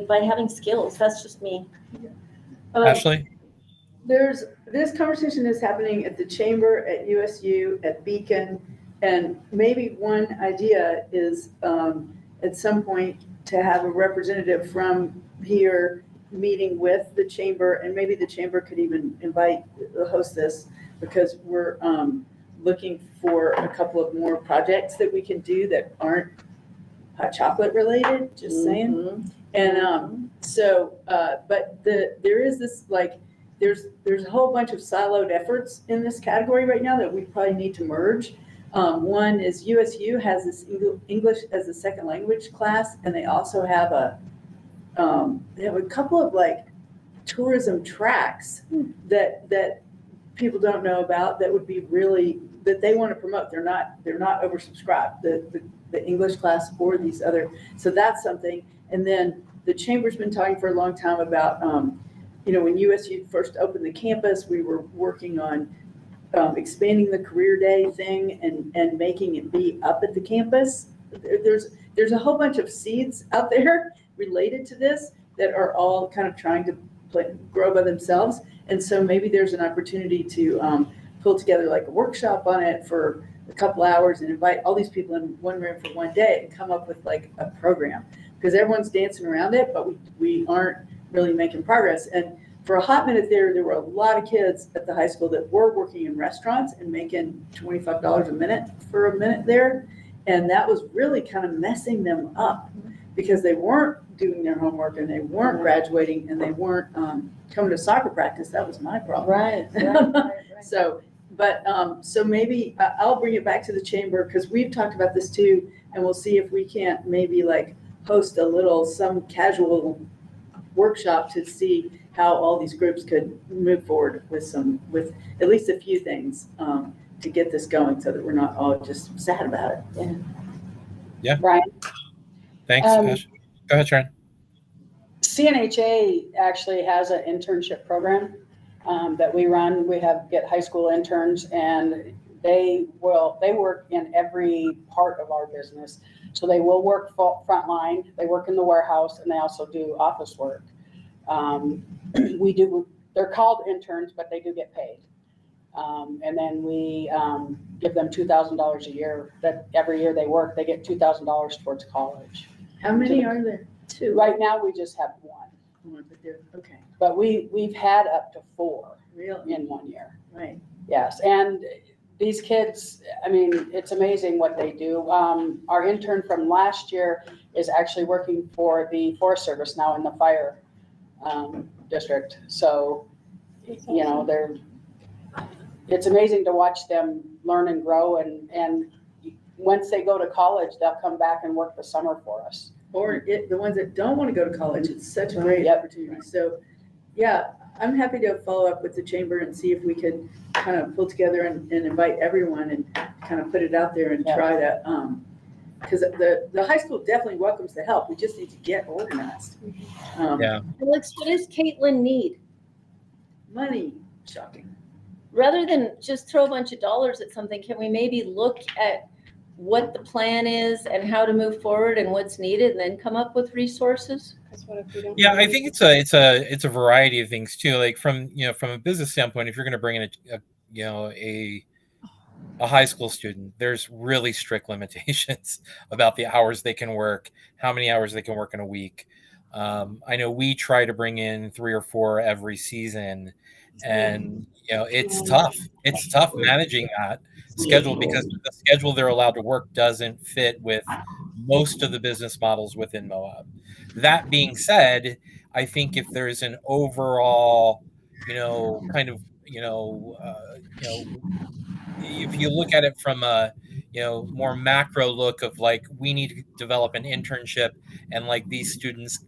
by having skills. That's just me. Ashley? This conversation is happening at the chamber, at USU, at Beacon, and maybe one idea is at some point to have a representative from here meeting with the chamber, and maybe the chamber could even host this, because we're looking for a couple of more projects that we can do that aren't hot chocolate related, just saying. And but there is this, like, there's a whole bunch of siloed efforts in this category right now that we probably need to merge. One is USU has this English as a second language class, and they also have a couple of like tourism tracks that people don't know about that would be really, that they want to promote. They're not oversubscribed, the English class or these other. So that's something. And then the chamber's been talking for a long time about, when USU first opened the campus, we were working on expanding the career day thing and making it be up at the campus. There's a whole bunch of seeds out there related to this that are all kind of trying to grow by themselves. And so maybe there's an opportunity to pull together like a workshop on it for a couple hours and invite all these people in one room for one day and come up with like a program, because everyone's dancing around it, but we aren't really making progress. And for a hot minute there were a lot of kids at the high school that were working in restaurants and making $25 a minute for a minute there. And that was really kind of messing them up because they weren't doing their homework and they weren't graduating and they weren't coming to soccer practice. That was my problem. Right. So maybe I'll bring it back to the chamber, because we've talked about this too, and we'll see if we can't maybe like host some casual workshop to see how all these groups could move forward with at least a few things to get this going so that we're not all just sad about it. Yeah. Brian? Thanks, Ash. Go ahead, Sharon. CNHA actually has an internship program that we run. We get high school interns, and they work in every part of our business. So they will work frontline, they work in the warehouse, and they also do office work. They're called interns, but they do get paid. And then we give them $2,000 a year. That every year they work, they get $2,000 towards college. How many are there? 2. Right now, we just have 1. Okay. But we've had up to 4 Really? in 1 year. Right. Yes, and these kids, I mean, it's amazing what they do. Our intern from last year is actually working for the Forest Service now in the fire district. So, you know, it's amazing to watch them learn and grow. And once they go to college, they'll come back and work the summer for us. Or the ones that don't want to go to college, it's such a great opportunity. So, yeah, I'm happy to follow up with the chamber and see if we could kind of pull together and invite everyone and kind of put it out there and try to, because the high school definitely welcomes the help. We just need to get organized. Alex, what does Caitlin need? Money. Shocking. Rather than just throw a bunch of dollars at something, can we maybe look at what the plan is and how to move forward and what's needed, and then come up with resources? Yeah, I think it's a variety of things too. Like from a business standpoint, if you're going to bring in a high school student, there's really strict limitations about the hours they can work, how many hours they can work in a week. I know we try to bring in 3 or 4 every season, and it's tough. It's tough managing that schedule because the schedule they're allowed to work doesn't fit with most of the business models within Moab. That being said, I think if there's an overall, if you look at it from a more macro look of like, we need to develop an internship, and like these students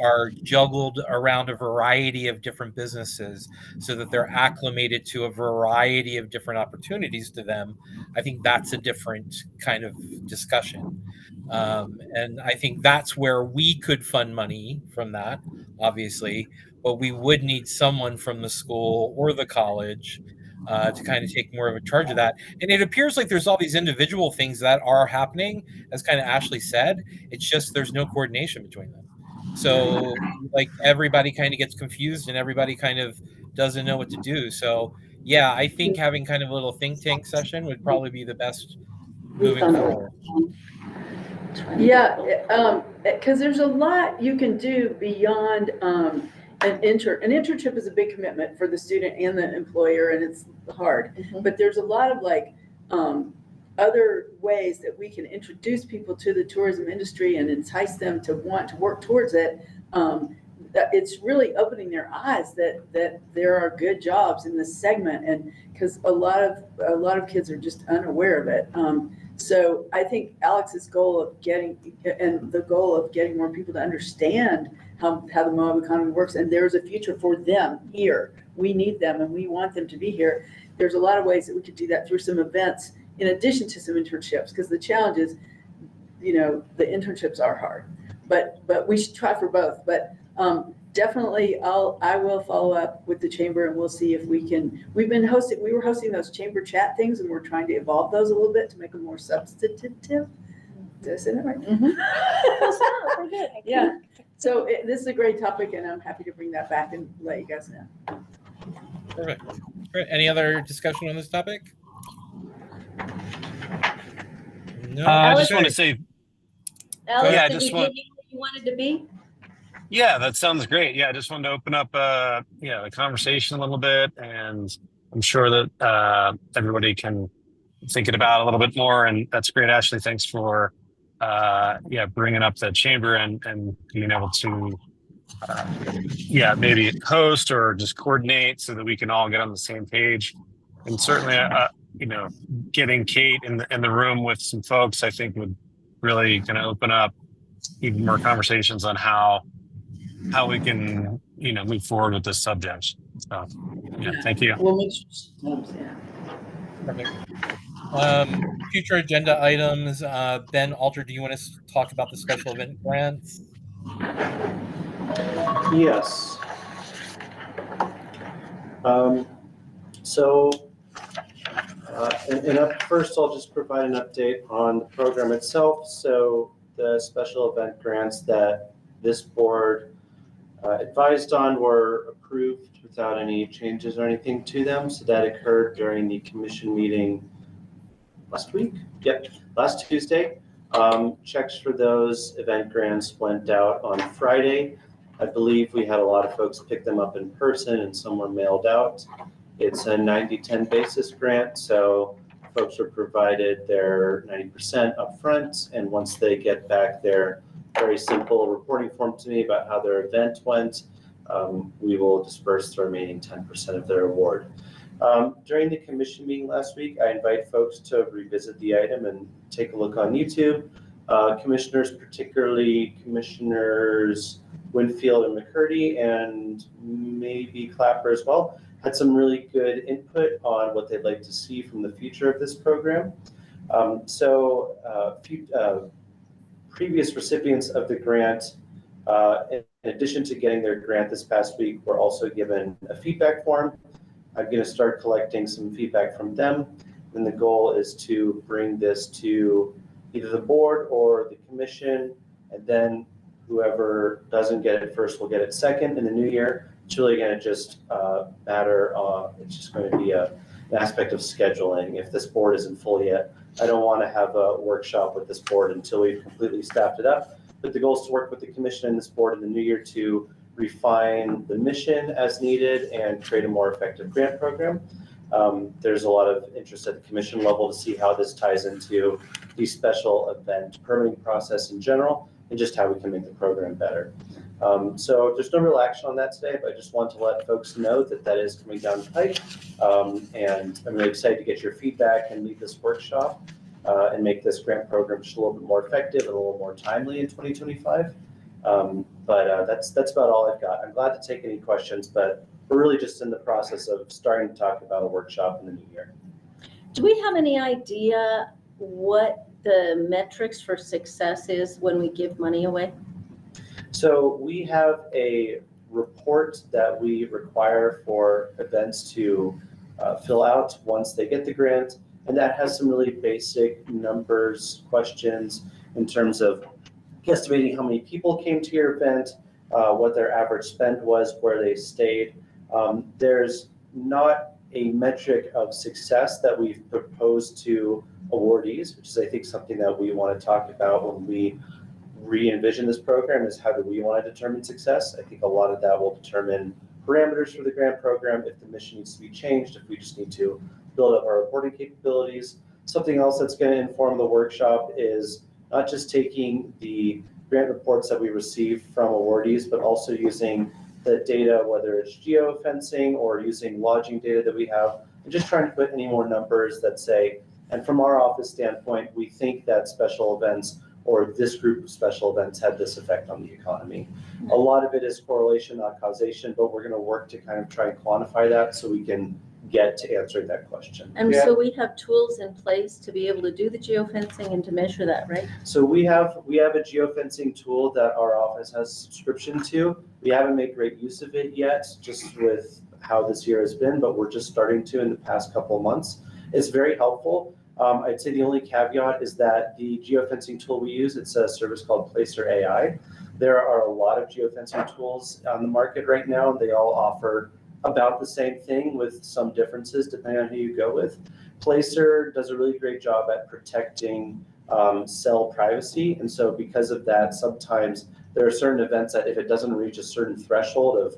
are juggled around a variety of different businesses so that they're acclimated to a variety of different opportunities to them. I think that's a different kind of discussion. And I think that's where we could fund money from that, obviously, but we would need someone from the school or the college to kind of take more of a charge of that. And it appears like there's all these individual things that are happening, as kind of Ashley said. It's just there's no coordination between them. So like everybody kind of gets confused and everybody kind of doesn't know what to do. So yeah, I think having kind of a little think tank session would probably be the best moving forward. Yeah, because there's a lot you can do beyond an internship is a big commitment for the student and the employer, and it's hard. But there's a lot of other ways that we can introduce people to the tourism industry and entice them to want to work towards it. That it's really opening their eyes that there are good jobs in this segment, and because a lot of kids are just unaware of it. So I think Alex's goal of getting more people to understand how the Moab economy works, and there's a future for them here. We need them and we want them to be here. There's a lot of ways that we could do that through some events in addition to some internships, because the challenge is, the internships are hard, but we should try for both. But definitely I will follow up with the chamber, and we'll see if we can. We were hosting those chamber chat things, and we're trying to evolve those a little bit to make them more substantive. Did I say that right? Yeah. So this is a great topic, and I'm happy to bring that back and let you guys know. Perfect. All right. Any other discussion on this topic? No. I just want to say, Alex, yeah, did you get what you wanted to be? yeah, that sounds great. Yeah, I just wanted to open up, the conversation a little bit, and I'm sure that everybody can think it about a little bit more. And that's great, Ashley. Thanks for bringing up the chamber and being able to maybe host or just coordinate so that we can all get on the same page. And certainly getting Kate in the room with some folks, I think would really kind of open up even more conversations on how we can move forward with this subject. So thank you. We'll make Perfect. Future agenda items. Ben, Alter, do you want to talk about the special event grants? Yes. So, up first, I'll just provide an update on the program itself. So the special event grants that this board advised on were approved without any changes or anything to them. So that occurred during the commission meeting last week. Yep, last Tuesday. Checks for those event grants went out on Friday. I believe we had a lot of folks pick them up in person and some were mailed out. It's a 90-10 basis grant, so folks were provided their 90% upfront, and once they get back their very simple reporting form to me about how their event went, we will disperse the remaining 10% of their award. During the commission meeting last week, I invite folks to revisit the item and take a look on YouTube. Commissioners, particularly Commissioners Winfield and McCurdy, and maybe Clapper as well, had some really good input on what they'd like to see from the future of this program. Previous recipients of the grant, in addition to getting their grant this past week, were also given a feedback form. I'm going to start collecting some feedback from them, and the goal is to bring this to either the board or the commission, and then whoever doesn't get it first will get it second in the new year. It's really going to just matter. It's just going to be an aspect of scheduling. If this board isn't full yet, I don't want to have a workshop with this board until we've completely staffed it up. But the goal is to work with the commission and this board in the new year to refine the mission as needed and create a more effective grant program. There's a lot of interest at the commission level to see how this ties into the special event permitting process in general and just how we can make the program better. So there's no real action on that today, but I just want to let folks know that that is coming down the pipe. And I'm really excited to get your feedback and lead this workshop and make this grant program just a little bit more effective and a little more timely in 2025. But that's about all I've got. I'm glad to take any questions, but we're really just in the process of starting to talk about a workshop in the new year. Do we have any idea what the metrics for success is when we give money away? So we have a report that we require for events to fill out once they get the grant, and that has some really basic numbers, questions in terms of estimating how many people came to your event, what their average spend was, where they stayed. There's not a metric of success that we've proposed to awardees, which is, I think, something that we want to talk about when we re-envision this program, is how do we want to determine success. I think a lot of that will determine parameters for the grant program, if the mission needs to be changed, if we just need to build up our reporting capabilities. Something else that's going to inform the workshop is not just taking the grant reports that we receive from awardees, but also using the data, whether it's geofencing or using lodging data that we have, and just trying to put any more numbers that say, and from our office standpoint, we think that special events or this group of special events had this effect on the economy. A lot of it is correlation, not causation, but we're going to work to kind of try and quantify that so we can get to answering that question. And so we have tools in place to be able to do the geofencing and to measure that, right? So we have a geofencing tool that our office has subscription to. We haven't made great use of it yet, just with how this year has been, but we're just starting to in the past couple of months. It's very helpful. I'd say the only caveat is that the geofencing tool we use, it's a service called Placer AI. There are a lot of geofencing tools on the market right now, and they all offer about the same thing with some differences depending on who you go with. Placer does a really great job at protecting cell privacy, and so because of that, sometimes there are certain events that if it doesn't reach a certain threshold of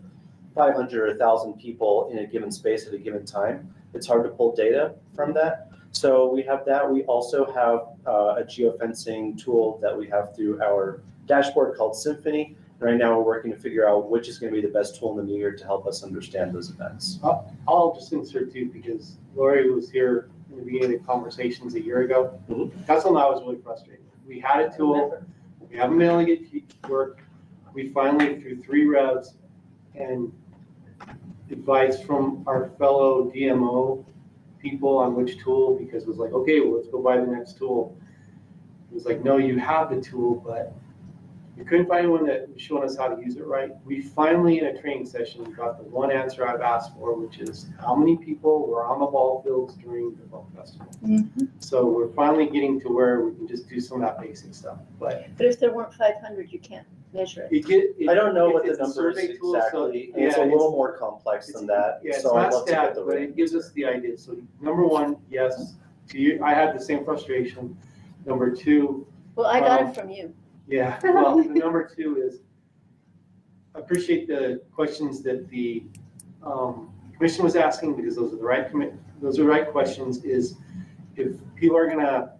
500 or 1,000 people in a given space at a given time, it's hard to pull data from that. So we have that. We also have a geofencing tool that we have through our dashboard called Symphony. Right now we're working to figure out which is going to be the best tool in the new year to help us understand those events. I'll just insert too, because Lori was here in the beginning of conversations a year ago. That's something I was really frustrated with. We had a tool, we haven't been able to get to work. We finally, through 3 revs and advice from our fellow DMO people on which tool because it was like, okay, well, let's go buy the next tool. It was like, no, you have the tool, but we couldn't find anyone that was showing us how to use it right. We finally, in a training session, got the one answer I've asked for, which is how many people were on the ball fields during the ball festival. So we're finally getting to where we can just do some of that basic stuff. But if there weren't 500, you can't measure it. I don't know what the it's a number is survey tool, so- exactly. It's a yeah, little more complex than that. Yeah, it's So I'd not love to get stat, the but right. it gives us the idea. So number one, yes, to you, I had the same frustration. Number two, Well, I got it from you. yeah, well, the number two is, I appreciate the questions that the commission was asking, because those are the right questions, is if people are gonna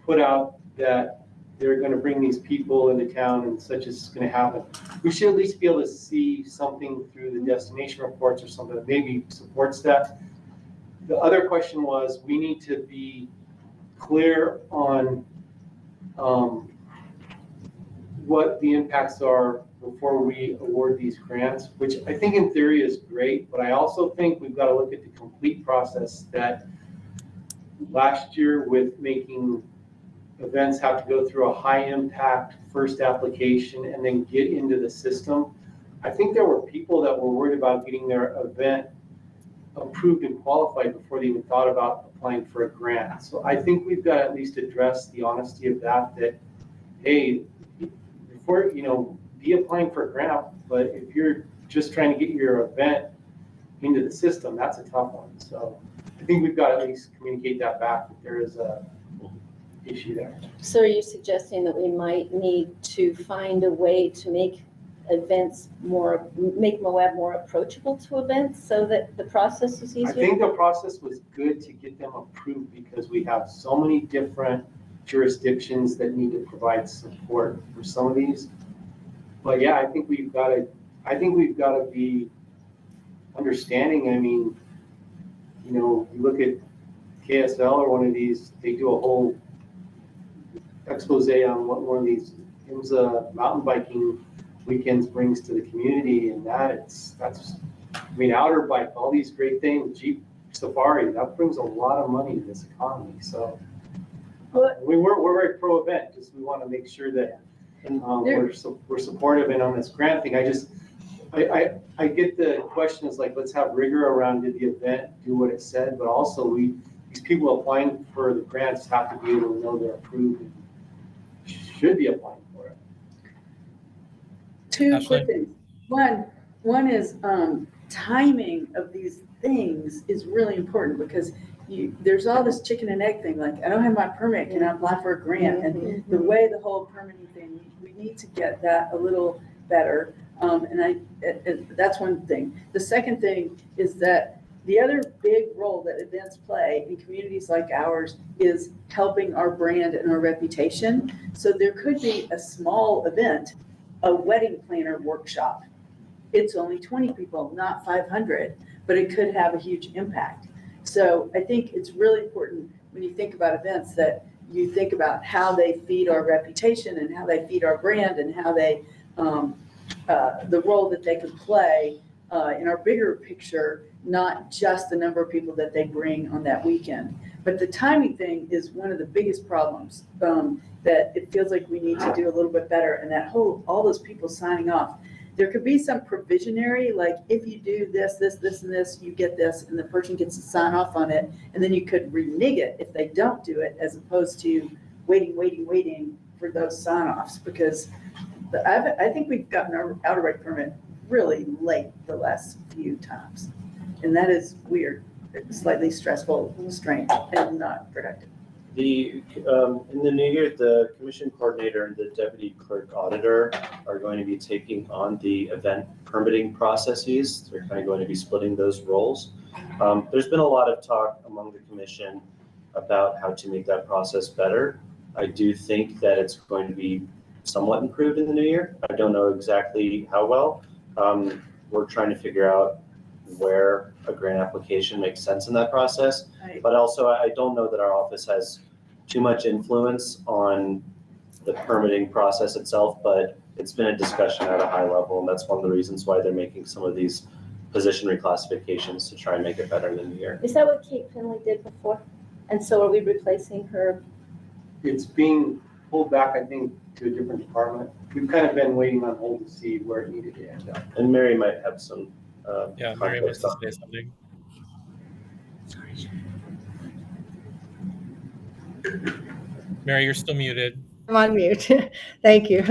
put out that they're gonna bring these people into town and such is gonna happen, we should at least be able to see something through the destination reports or something that maybe supports that. The other question was, we need to be clear on what the impacts are before we award these grants, which I think in theory is great, but I also think we've got to look at the complete process that last year with making events have to go through a high impact first application and then get into the system. I think there were people that were worried about getting their event approved and qualified before they even thought about applying for a grant. So I think we've got to at least address the honesty of that, hey, before, be applying for a grant, but if you're just trying to get your event into the system, that's a tough one. So I think we've got to at least communicate that back, that there is a issue there. So are you suggesting that we might need to find a way to make Moab more approachable to events so that the process is easier? I think the process was good to get them approved because we have so many different jurisdictions that need to provide support for some of these. But yeah, I think we've got to be understanding. I mean, you look at KSL or one of these, they do a whole expose on what one of these IMSA mountain biking weekends brings to the community, and outer bike, all these great things, Jeep Safari, that brings a lot of money to this economy. So we're very pro event, just we want to make sure that we're supportive. And on this grant thing, I get the question is like, let's have rigor around, did the event do what it said, but also these people applying for the grants have to be able to know they're approved and should be applying for it. Two quick things. One is timing of these things is really important because there's all this chicken and egg thing, like I don't have my permit, can I apply for a grant? And the way the whole permitting thing, we need to get that a little better. That's one thing. The second thing is that the other big role that events play in communities like ours is helping our brand and our reputation. So there could be a small event, a wedding planner workshop. It's only 20 people, not 500, but it could have a huge impact. So I think it's really important when you think about events that you think about how they feed our reputation and how they feed our brand and how they, the role that they can play in our bigger picture, not just the number of people that they bring on that weekend. But the timing thing is one of the biggest problems that it feels like we need to do a little bit better. And that all those people signing off, there could be some provisionary, like if you do this, this, this, and this, you get this, and the person gets to sign off on it. And then you could renege it if they don't do it, as opposed to waiting for those sign-offs. Because I think we've gotten our outer right permit really late the last few times. And that is weird, slightly stressful, strange, and not productive. In the new year, the commission coordinator and the deputy clerk auditor are going to be taking on the event permitting processes. They're kind of going to be splitting those roles. There's been a lot of talk among the commission about how to make that process better. I do think that it's going to be somewhat improved in the new year. I don't know exactly how well. We're trying to figure out where a grant application makes sense in that process. Right. But also, I don't know that our office has too much influence on the permitting process itself, but it's been a discussion at a high level, and that's one of the reasons why they're making some of these position reclassifications to try and make it better than the year. Is that what Kate Finley did before? And so are we replacing her? It's being pulled back, I think, to a different department. We've kind of been waiting on hold to see where it needed to end up. And Mary might have some. Yeah, Mary wants context to on say something. Mary, you're still muted. I'm on mute. Thank you.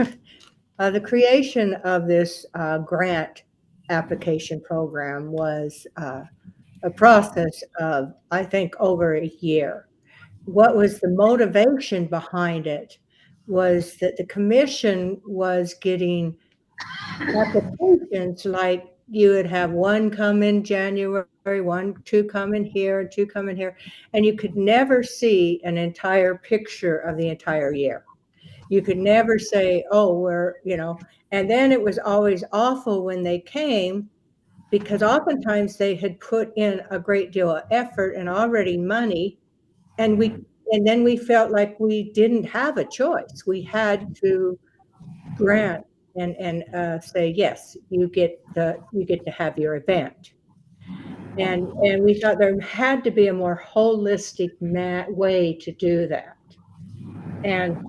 The creation of this grant application program was a process of, I think, over a year. What was the motivation behind it was that the commission was getting applications like you would have one come in January, two come in here, and two come in here, and you could never see an entire picture of the entire year. You could never say, oh, we're, and then it was always awful when they came, because oftentimes they had put in a great deal of effort and already money, and then we felt like we didn't have a choice. We had to grant and say, yes, you get to have your event. And we thought there had to be a more holistic way to do that. And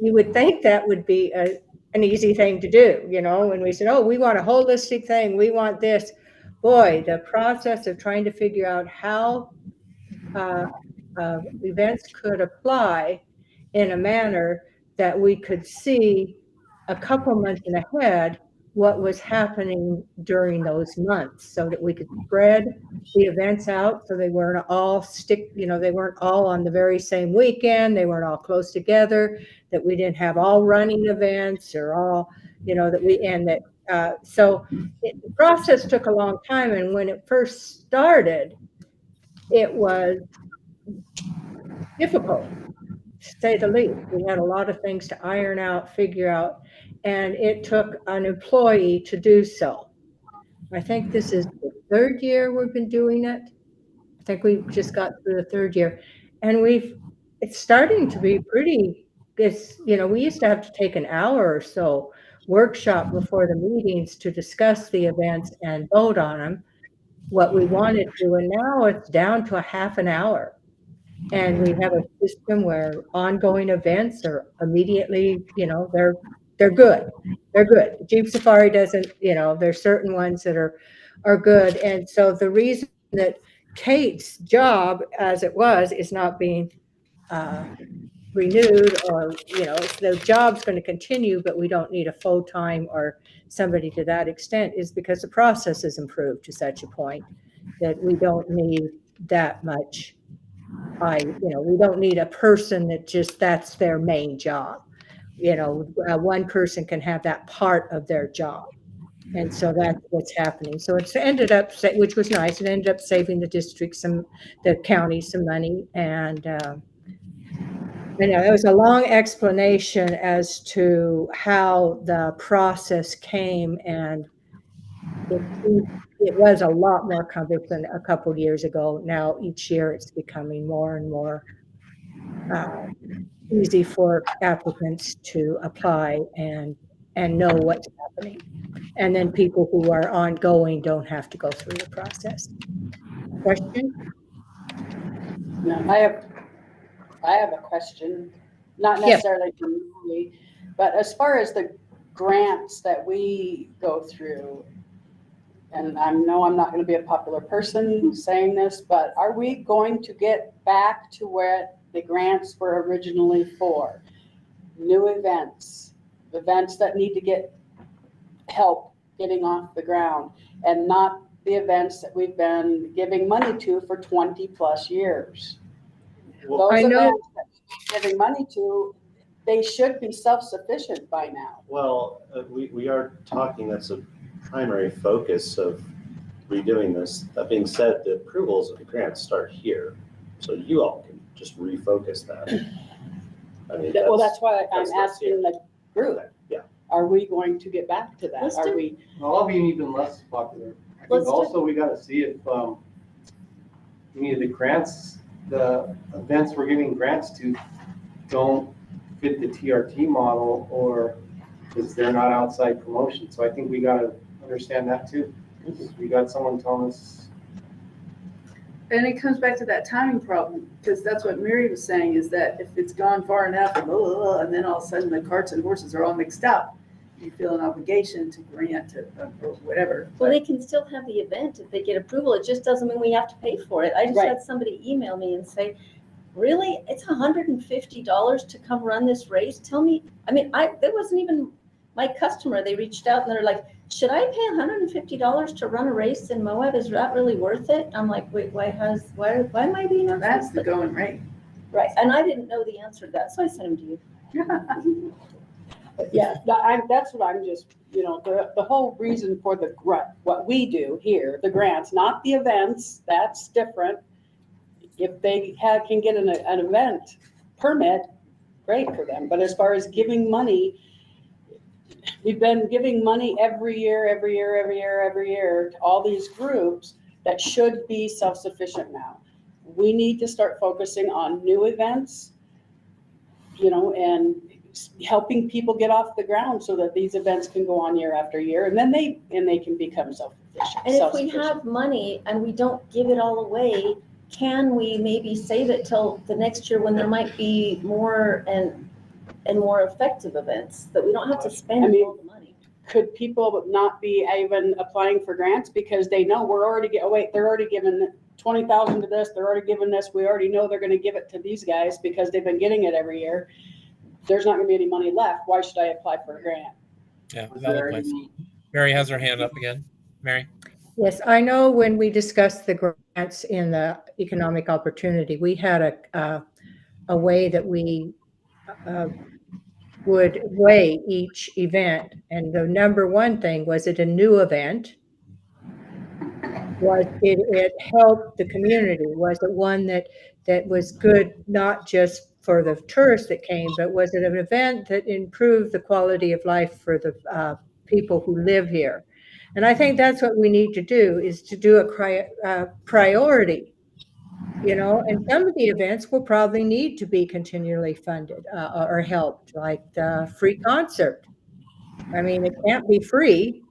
you would think that would be an easy thing to do, when we said, oh, we want a holistic thing, we want this. Boy, the process of trying to figure out how events could apply in a manner that we could see a couple months ahead what was happening during those months, so that we could spread the events out so they weren't all they weren't all on the very same weekend, they weren't all close together, that we didn't have all running events or all, so the process took a long time. And when it first started, it was difficult, to say the least. We had a lot of things to iron out, figure out, and it took an employee to do so. I think this is the third year we've been doing it. I think we just got through the third year, and it's starting to be pretty, we used to have to take an hour or so workshop before the meetings to discuss the events and vote on them, what we wanted to, and now it's down to a half an hour. And we have a system where ongoing events are immediately, they're good. They're good. Jeep Safari doesn't, there's certain ones that are good. And so the reason that Kate's job, as it was, is not being renewed, or, the job's going to continue, but we don't need a full-time or somebody to that extent, is because the process has improved to such a point that we don't need that much. We don't need a person that's their main job. One person can have that part of their job. And so that's what's happening. So it's ended up, which was nice, it ended up saving the district the county some money. And it was a long explanation as to how the process came, and it was a lot more cumbersome a couple of years ago. Now each year it's becoming more and more easy for applicants to apply and know what's happening. And then people who are ongoing don't have to go through the process. Question? No, I have a question, not necessarily for me, but as far as the grants that we go through, and I know I'm not going to be a popular person saying this, but are we going to get back to where the grants were originally for? New events that need to get help getting off the ground, and not the events that we've been giving money to for 20 plus years. Well, Those events that we've been giving money to, they should be self-sufficient by now. Well, we are talking, that's a primary focus of redoing this. That being said, the approvals of the grants start here, so you all can just refocus that. I mean, Well, that's why I'm that's asking the group. Yeah. Are we going to get back to that? Let's Are do- we? I'll be even less popular. I Let's think do- also we gotta see if, any of the grants, the events we're giving grants to don't fit the TRT model, or because they're not outside promotion. So I think we gotta understand that too. We got someone telling us, And it comes back to that timing problem, because that's what Mary was saying, is that if it's gone far enough and blah, blah, blah, and then all of a sudden the carts and horses are all mixed up, you feel an obligation to grant or whatever. Well, they can still have the event if they get approval. It just doesn't mean we have to pay for it. I just Right. had somebody email me and say, really? It's $150 to come run this race? Tell me, I mean, that wasn't even my customer. They reached out and they're like, should I pay $150 to run a race in Moab? Is that really worth it? I'm like, wait, why am I being asked? That's the going rate. Right, and I didn't know the answer to that, so I sent him to you. Yeah, that's what I'm just, the whole reason for what we do here, the grants, not the events, that's different. If they can get an event permit, great for them. But as far as giving money, we've been giving money every year to all these groups that should be self-sufficient now. We need to start focusing on new events, and helping people get off the ground so that these events can go on year after year, and then they can become self-sufficient. And if we have money and we don't give it all away, can we maybe save it till the next year when there might be more and more effective events that we don't have to spend all the money? Could people not be even applying for grants because they know they're already giving $20,000 to this, they're already giving this, we already know they're going to give it to these guys because they've been getting it every year. There's not going to be any money left. Why should I apply for a grant? Yeah, valid points. Mary has her hand up again. Mary? Yes, I know when we discussed the grants in the economic opportunity, we had a way that we would weigh each event. And the number one thing, was it a new event? Was it helped the community? Was it one that was good, not just for the tourists that came, but was it an event that improved the quality of life for the people who live here? And I think that's what we need to do, is to do a priority, and some of the events will probably need to be continually funded or helped, like the free concert. I mean, it can't be free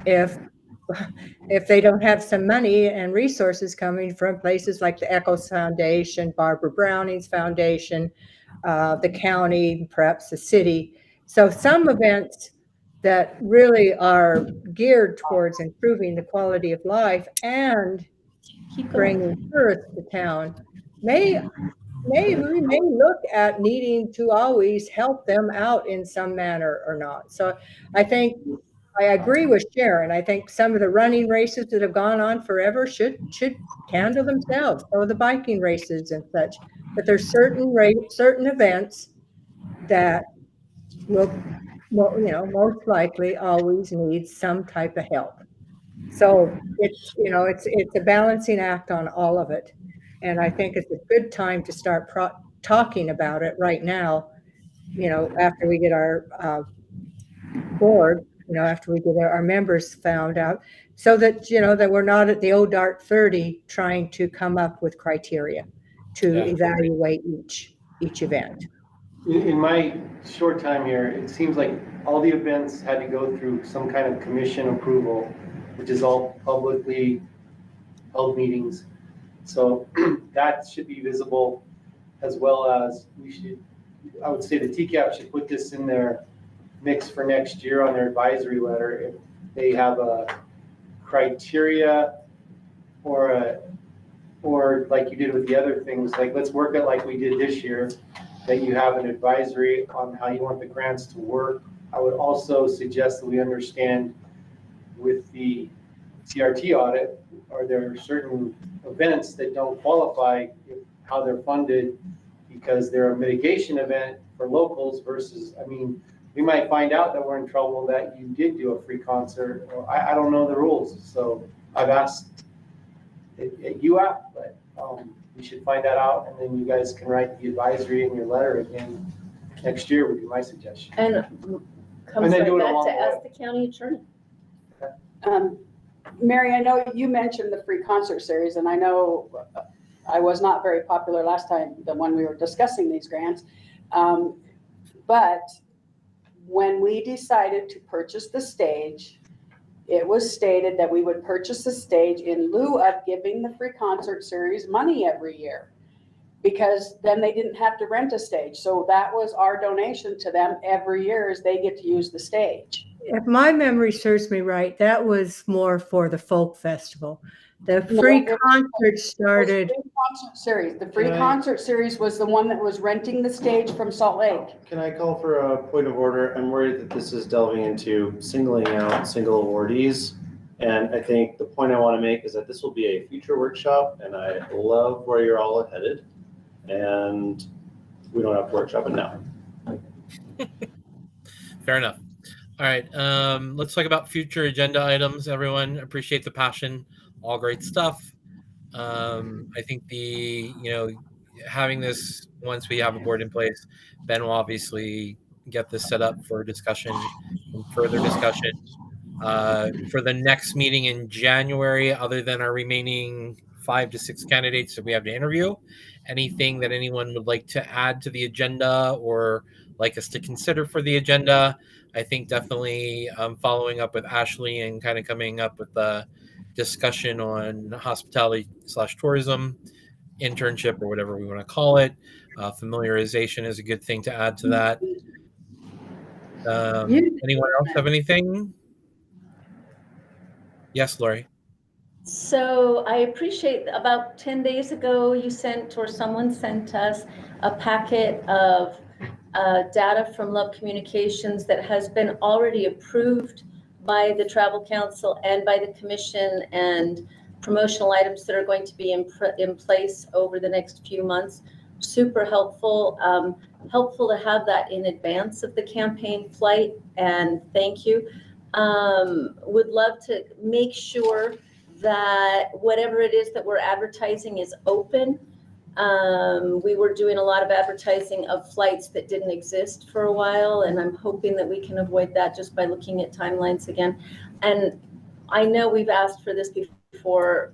if they don't have some money and resources coming from places like the Echoes Foundation, Barbara Browning's Foundation, the county, perhaps the city. So some events that really are geared towards improving the quality of life and bringing tourists to town we may look at needing to always help them out in some manner or not. So I think I agree with Sharon. I think some of the running races that have gone on forever should handle themselves. So the biking races and such. But there's certain events that will most likely always need some type of help. So it's a balancing act on all of it. And I think it's a good time to start talking about it right now, after we get our board, after we get our members found out, so that, that we're not at the old dark 30 trying to come up with criteria to evaluate each event. in my short time here, it seems like all the events had to go through some kind of commission approval, which is all publicly held meetings. So that should be visible, as well as I would say the TCAP should put this in their mix for next year on their advisory letter. If they have a criteria or like you did with the other things, like let's work it like we did this year, that you have an advisory on how you want the grants to work. I would also suggest that we understand with the CRT audit, are there certain events that don't qualify, how they're funded, because they're a mitigation event for locals versus, we might find out that we're in trouble that you did do a free concert. I don't know the rules, so I've asked UAP, but we should find that out, and then you guys can write the advisory in your letter again next year would be my suggestion. And comes right back to ask the county attorney. Mary, I know you mentioned the free concert series, and I know I was not very popular last time, when we were discussing these grants. But when we decided to purchase the stage, it was stated that we would purchase the stage in lieu of giving the free concert series money every year. Because then they didn't have to rent a stage. So that was our donation to them every year, is they get to use the stage. If my memory serves me right, that was more for the folk festival. The free concert started. The free concert series. The free concert series was the one that was renting the stage from Salt Lake. Can I call for a point of order? I'm worried that this is delving into singling out single awardees. And I think the point I want to make is that this will be a future workshop, and I love where you're all headed. And we don't have to workshop it now. Fair enough. All right, let's talk about future agenda items. Everyone, appreciate the passion. All great stuff. I think having this, once we have a board in place, Ben will obviously get this set up for discussion and further discussion. For the next meeting in January, other than our remaining 5 to 6 candidates that we have to interview, anything that anyone would like to add to the agenda or like us to consider for the agenda, I think definitely following up with Ashley and kind of coming up with a discussion on hospitality/tourism internship or whatever we want to call it. Familiarization is a good thing to add to that. Anyone else have anything? Yes, Lori. So I appreciate about 10 days ago, you sent, or someone sent us a packet of data from Love Communications that has been already approved by the Travel Council and by the Commission, and promotional items that are going to be in place over the next few months. Super helpful. Helpful to have that in advance of the campaign flight, and thank you. Would love to make sure that whatever it is that we're advertising is open. We were doing a lot of advertising of flights that didn't exist for a while, and I'm hoping that we can avoid that just by looking at timelines again. And I know we've asked for this before,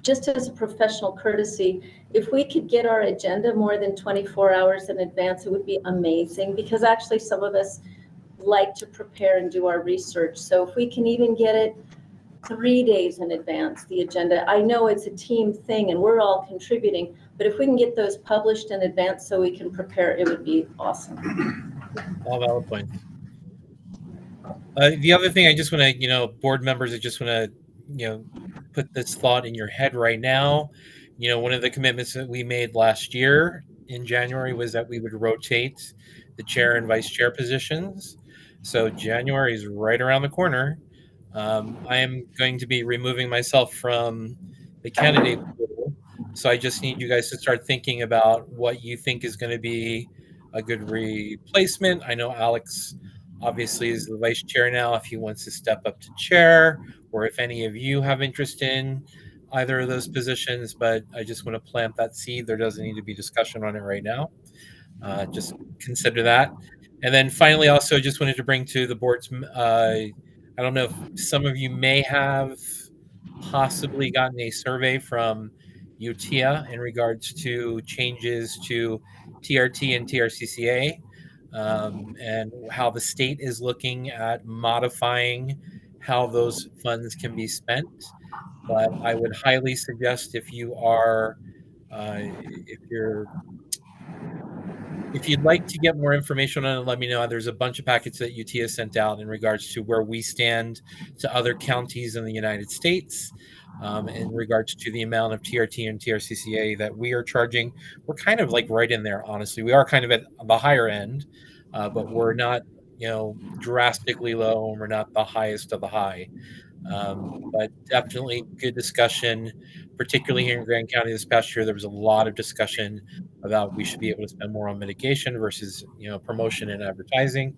just as a professional courtesy, if we could get our agenda more than 24 hours in advance, it would be amazing, because actually some of us like to prepare and do our research. So if we can even get it 3 days in advance, the agenda. I know it's a team thing and we're all contributing, but if we can get those published in advance so we can prepare, it would be awesome. All valid points. The other thing I just want to, board members, I just want to, put this thought in your head right now. One of the commitments that we made last year in January was that we would rotate the chair and vice chair positions. So January is right around the corner. I am going to be removing myself from the candidate pool. So I just need you guys to start thinking about what you think is going to be a good replacement. I know Alex obviously is the vice chair now, if he wants to step up to chair, or if any of you have interest in either of those positions, but I just want to plant that seed. There doesn't need to be discussion on it right now. Just consider that. And then finally, also just wanted to bring to the board's, I don't know if some of you may have possibly gotten a survey from UTIA in regards to changes to TRT and TRCCA, and how the state is looking at modifying how those funds can be spent. But I would highly suggest, if you are, if you'd like to get more information on it, let me know. There's a bunch of packets that UTIA sent out in regards to where we stand to other counties in the United States, in regards to the amount of TRT and TRCCA that we are charging. We're kind of like right in there, honestly. We are kind of at the higher end, but we're not, drastically low, and we're not the highest of the high. But definitely good discussion, particularly here in Grand County this past year. There was a lot of discussion about we should be able to spend more on mitigation versus, promotion and advertising.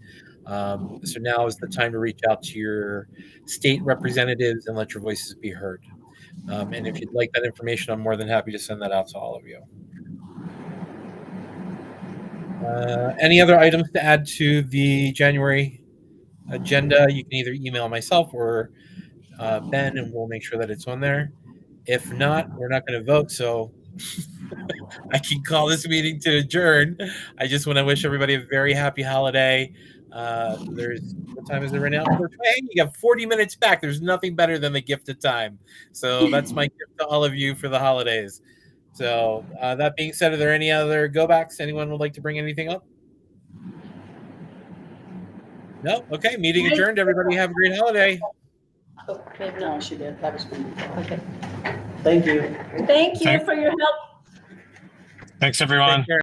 So now is the time to reach out to your state representatives and let your voices be heard. And if you'd like that information, I'm more than happy to send that out to all of you. Any other items to add to the January agenda? You can either email myself or Ben, and we'll make sure that it's on there. If not, we're not going to vote, so I can call this meeting to adjourn. I just want to wish everybody a very happy holiday. What time is it right now? Hey, you have 40 minutes back. There's nothing better than the gift of time. So that's my gift to all of you for the holidays. So that being said, are there any other go backs? Anyone would like to bring anything up? No? Okay, meeting adjourned. Everybody have a great holiday. No, she did. That was me. Okay. Thank you. Thank you for your help. Thanks, everyone. Take care.